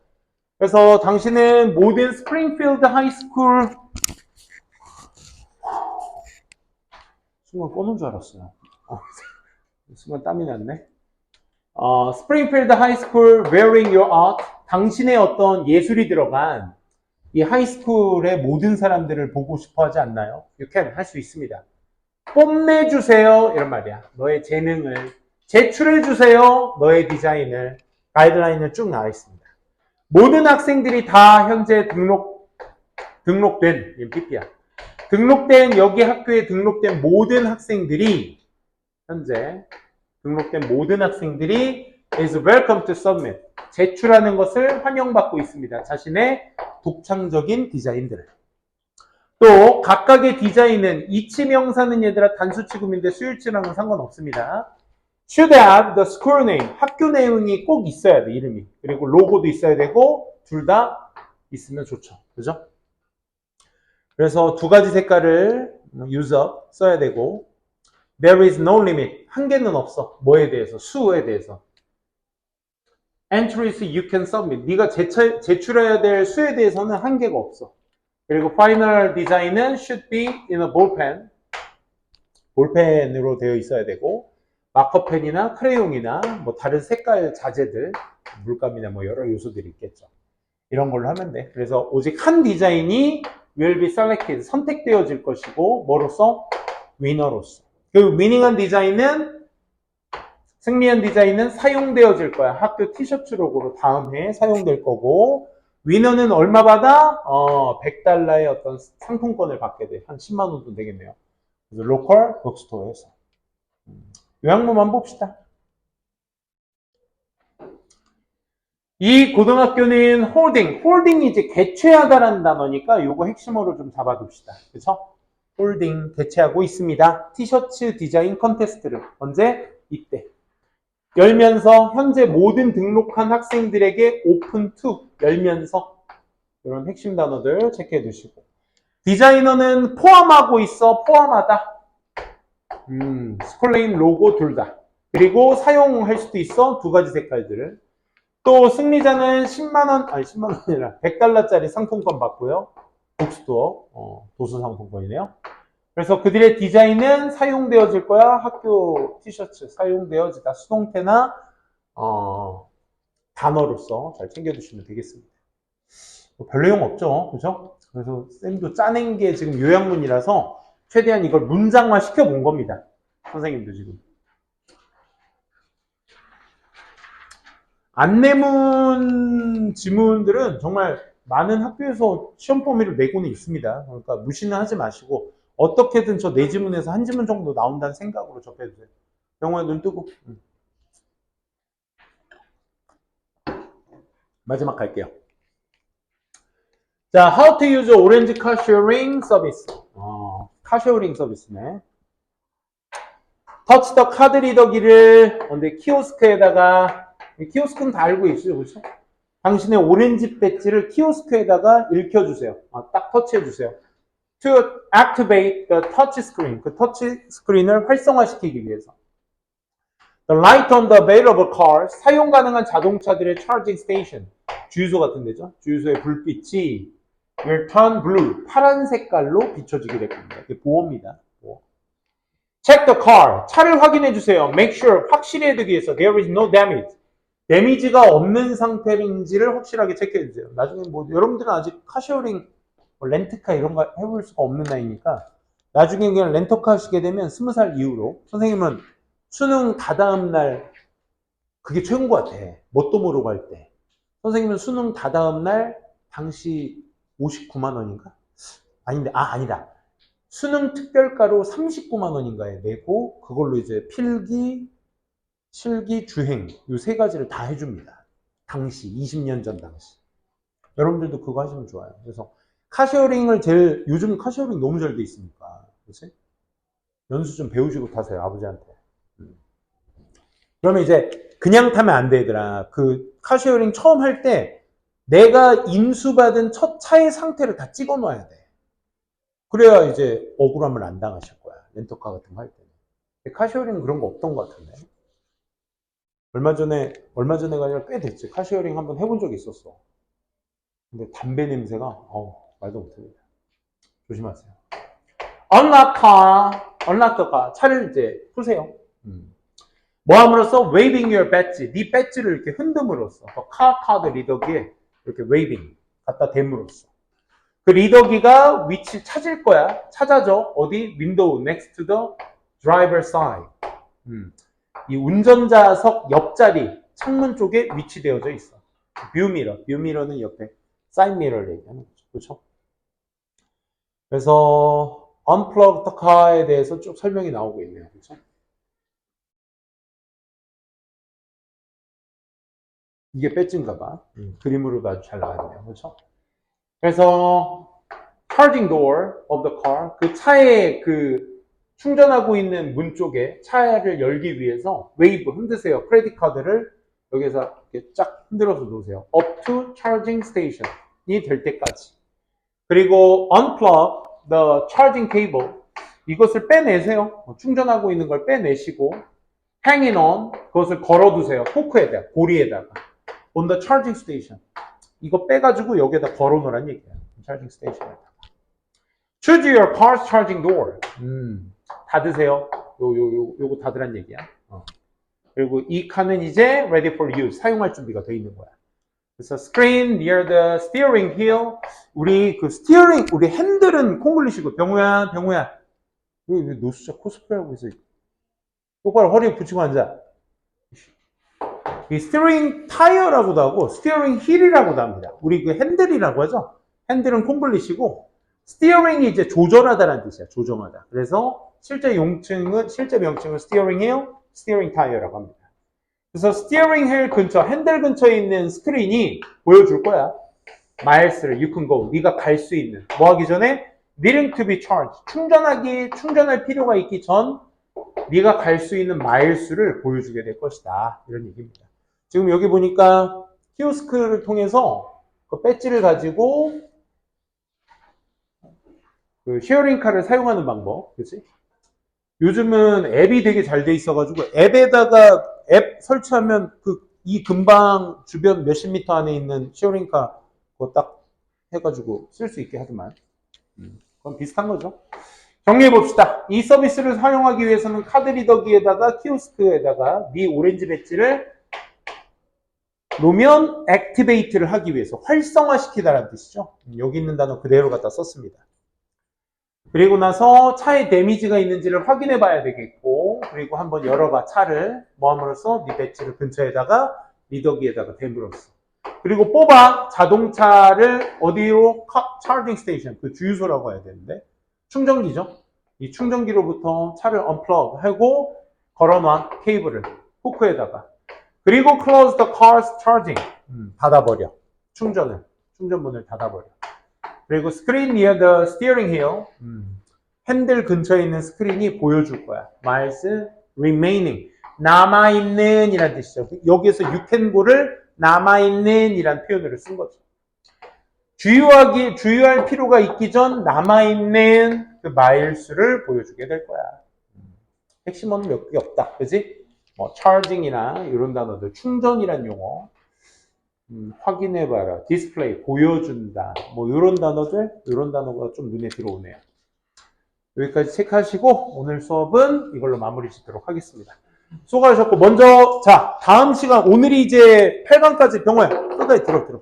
그래서 당신은 모든 스프링필드 하이스쿨 순간 꺼놓은 줄 알았어요. 순간 땀이 났네. 스프링필드 하이스쿨 wearing your art. 당신의 어떤 예술이 들어간 이 하이스쿨의 모든 사람들을 보고 싶어 하지 않나요? You can 할 수 있습니다. 뽐내주세요. 이런 말이야. 너의 재능을 제출해주세요. 너의 디자인을 가이드라인을 쭉 나와 있습니다. 모든 학생들이 다 현재 등록된 PP야. 등록된 여기 학교에 등록된 모든 학생들이 현재 등록된 모든 학생들이 is welcome to submit. 제출하는 것을 환영받고 있습니다. 자신의 독창적인 디자인들을. 또 각각의 디자인은 이치명사는 얘들아 단수치금인데 수일치랑은 상관없습니다. should have the school name. 학교 내용이 꼭 있어야 돼, 이름이. 그리고 로고도 있어야 되고 둘 다 있으면 좋죠. 그죠? 그래서 두 가지 색깔을 use up 써야 되고 there is no limit. 한계는 없어. 뭐에 대해서? 수에 대해서. entries you can submit. 네가 제출해야 될 수에 대해서는 한계가 없어. 그리고 final 디자인은 should be in a ballpen. 볼펜으로 되어 있어야 되고 마커펜이나 크레용이나 다른 색깔 자재들, 물감이나 여러 요소들이 있겠죠. 이런 걸로 하면 돼. 그래서 오직 한 디자인이 will be selected, 선택되어질 것이고 뭐로서? 위너로서. 그 위닝한 디자인은 승리한 디자인은 사용되어질 거야. 학교 티셔츠 로고로 다음 해에 사용될 거고 위너는 얼마 받아? $100의 어떤 상품권을 받게 돼. 한 10만 원도 되겠네요. 그래서 로컬 북스토어에서. 요약문만 봅시다. 이 고등학교는 홀딩이 이제 개최하다라는 단어니까 요거 핵심어로 좀 잡아둡시다. 그쵸? 홀딩, 개최하고 있습니다. 티셔츠 디자인 컨테스트를. 언제? 이때. 열면서 현재 모든 등록한 학생들에게 오픈 투 열면서 이런 핵심 단어들 체크해 두시고 디자이너는 포함하고 있어. 포함하다. 스쿨네임 로고 둘 다. 그리고 사용할 수도 있어. 두 가지 색깔들을. 또 승리자는 10만원 아니라 $100짜리 상품권 받고요. 북스토어 도서 상품권이네요. 그래서 그들의 디자인은 사용되어질 거야. 학교 티셔츠 사용되어지다. 수동태나 단어로서 잘 챙겨두시면 되겠습니다. 별 내용 없죠. 그죠? 그래서 쌤도 짜낸 게 지금 요약문이라서 최대한 이걸 문장화 시켜본 겁니다. 선생님도 지금. 안내문 지문들은 정말 많은 학교에서 시험 범위를 내고는 있습니다. 그러니까 무시는 하지 마시고 어떻게든 저 네 지문에서 한 지문 정도 나온다는 생각으로 접해주세요. 영어에 눈 뜨고. 마지막 갈게요. 자, how to use orange car sharing service. 카쉐어링 서비스네. 터치 더 카드 리더기를 근데 키오스크에다가, 키오스크는 다 알고 있어요, 그렇죠? 당신의 오렌지 배지를 키오스크에다가 읽혀주세요. 딱 터치해주세요. To activate the touch screen, 그 터치 스크린을 활성화시키기 위해서. The light on the available cars, 사용 가능한 자동차들의 charging station, 주유소 같은 데죠. 주유소의 불빛이 will turn blue, 파란 색깔로 비춰지게 될 겁니다. 이게 보호입니다. 보호. Check the car, 차를 확인해 주세요. Make sure, 확실히 해두기 위해서 there is no damage, 데미지가 없는 상태인지를 확실하게 체크해 주세요. 나중에 뭐 여러분들은 아직 카쉐어링, 렌트카 이런 거 해볼 수가 없는 나이니까 나중에 그냥 렌터카 하시게 되면 20살 이후로 선생님은 수능 다다음 날 그게 최고인 것 같아. 뭣도 모르고 할 때. 선생님은 수능 다다음 날 당시 59만 원인가? 아닌데, 아니다. 수능 특별가로 39만 원인가에 내고 그걸로 이제 필기, 실기, 주행 이 세 가지를 다 해줍니다. 당시 20년 전 당시. 여러분들도 그거 하시면 좋아요. 그래서 카쉐어링을 요즘 카쉐어링 너무 잘 돼 있으니까, 그렇지? 연수 좀 배우시고 타세요, 아버지한테. 그러면 이제 그냥 타면 안 돼, 얘들아. 그 카쉐어링 처음 할 때 내가 인수받은 첫 차의 상태를 다 찍어 놔야 돼. 그래야 이제 억울함을 안 당하실 거야. 렌터카 같은 거 할 때는. 카쉐어링은 그런 거 없던 것 같은데. 얼마 전에가 아니라 꽤 됐지. 카쉐어링 한번 해본 적이 있었어. 근데 담배 냄새가, 말도 못합니다. 조심하세요. unlock the car. 차를 이제 푸세요. 뭐 함으로써 waving your badge. 네 배지를 이렇게 흔듦으로써. car card 리더기에 이렇게 waving. 갖다 댐으로써. 그 리더기가 위치 찾을 거야. 찾아줘. 어디? window next to the driver side. 이 운전자석 옆자리, 창문 쪽에 위치되어져 있어. 뷰미러는 옆에 사이드 미러를 얘기하는 거죠. 그렇죠? 그래서 unplug the car에 대해서 쭉 설명이 나오고 있네요. 그렇죠? 이게 배지인가 봐. 그림으로도 아주 잘 나왔네요. 그렇죠? 그래서 charging door of the car, 그 차의 그 충전하고 있는 문 쪽에 차를 열기 위해서 웨이브 흔드세요. 크레딧 카드를 여기서 이렇게 쫙 흔들어서 놓으세요. up to charging station이 될 때까지. 그리고 unplug the charging cable, 이것을 빼내세요. 충전하고 있는 걸 빼내시고 hanging on, 그것을 걸어두세요. 포크에다가, 고리에다가. on the charging station. 이거 빼가지고 여기에다 걸어놓으란 얘기예요. charging station에다가. choose your car's charging door. 닫으세요. 요거 닫으란 얘기야. 그리고 이 칸은 이제 ready for use. 사용할 준비가 돼 있는 거야. 그래서 screen near the steering wheel. 우리 그 스티어링, 우리 핸들은 콩글리시고, 병우야. 왜 노수자 코스프레 하고 있어? 똑바로 허리에 붙이고 앉아. 이 스티어링 타이어라고도 하고, 스티어링 힐이라고도 합니다. 우리 그 핸들이라고 하죠? 핸들은 콩글리시고, 스티어링이 이제 조절하다라는 뜻이야. 조정하다. 그래서 실제 명칭은 스티어링 휠, 스티어링 타이어라고 합니다. 그래서 스티어링 휠 근처, 핸들 근처에 있는 스크린이 보여줄 거야. 마일스를 you can go. 네가 갈 수 있는. 뭐 하기 전에? needing to be charged. 충전할 필요가 있기 전 네가 갈 수 있는 마일수를 보여주게 될 것이다. 이런 얘기입니다. 지금 여기 보니까 키오스크를 통해서 그 배지를 가지고 그 쉐어링카를 사용하는 방법, 그치? 요즘은 앱이 되게 잘 돼 있어가지고 앱에다가 앱 설치하면 이 근방 주변 몇십 미터 안에 있는 쉐어링카 그거 딱 해가지고 쓸 수 있게 하더만. 그건 비슷한 거죠. 정리해 봅시다. 이 서비스를 사용하기 위해서는 카드 리더기에다가 키오스크에다가 네 오렌지 배지를 놓으면 액티베이트를 하기 위해서 활성화시키다라는 뜻이죠. 여기 있는 단어 그대로 갖다 썼습니다. 그리고 나서 차에 데미지가 있는지를 확인해 봐야 되겠고, 그리고 한번 열어봐, 차를. 뭐 함으로써 네 배지를 근처에다가 리더기에다가 댐으로써. 그리고 뽑아, 자동차를 어디로? 차징 스테이션, 그 주유소라고 해야 되는데, 충전기죠. 이 충전기로부터 차를 언플러그 하고 걸어놔, 케이블을 후크에다가. 그리고 close the car's charging, 닫아버려. 충전문을 닫아버려. 그리고 screen near the steering wheel, 핸들 근처에 있는 스크린이 보여줄 거야. miles remaining, 남아있는 이란 뜻이죠. 여기에서 you can go를 남아있는 이란 표현으로 쓴 거죠. 주유할 필요가 있기 전 남아있는 그 마일 수를 보여주게 될 거야. 핵심어는 몇 개 없다. 그지? 뭐, charging이나 이런 단어들, 충전이란 용어, 확인해봐라, 디스플레이, 보여준다, 뭐, 이런 단어가 좀 눈에 들어오네요. 여기까지 체크하시고, 오늘 수업은 이걸로 마무리 짓도록 하겠습니다. 수고하셨고, 먼저, 자, 다음 시간, 오늘이 이제 8강까지 병호야, 끝까지 들어.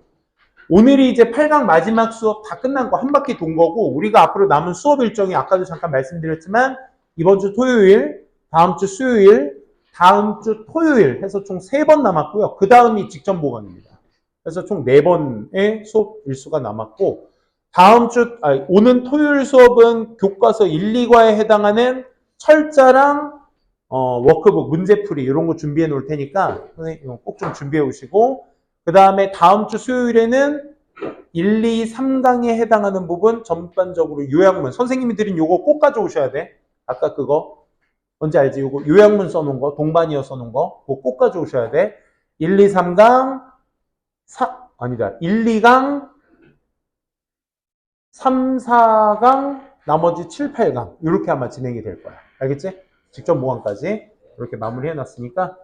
오늘이 이제 8강 마지막 수업 다 끝난 거, 한 바퀴 돈 거고, 우리가 앞으로 남은 수업 일정이 아까도 잠깐 말씀드렸지만, 이번 주 토요일, 다음 주 수요일, 다음 주 토요일 해서 총 3번 남았고요. 그 다음이 직전 보강입니다. 그래서 총 4번의 수업 일수가 남았고, 오는 토요일 수업은 교과서 1, 2과에 해당하는 철자랑, 워크북, 문제풀이, 이런 거 준비해 놓을 테니까, 선생님 꼭 좀 준비해 오시고, 그 다음에 다음 주 수요일에는 1, 2, 3강에 해당하는 부분 전반적으로 요약문. 선생님이 드린 요거 꼭 가져오셔야 돼. 아까 그거. 뭔지 알지? 요거 요약문 써놓은 거, 동반이어 써놓은 거. 그거 꼭 가져오셔야 돼. 1, 2, 3강, 1, 2강, 3, 4강, 나머지 7, 8강. 이렇게 아마 진행이 될 거야. 알겠지? 직전 보강까지. 이렇게 마무리해 놨으니까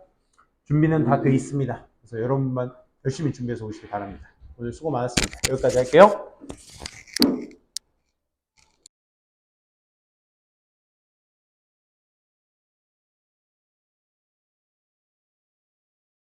준비는 다 돼 있습니다. 그래서 여러분만 열심히 준비해서 오시기 바랍니다. 오늘 수고 많았습니다. 여기까지 할게요.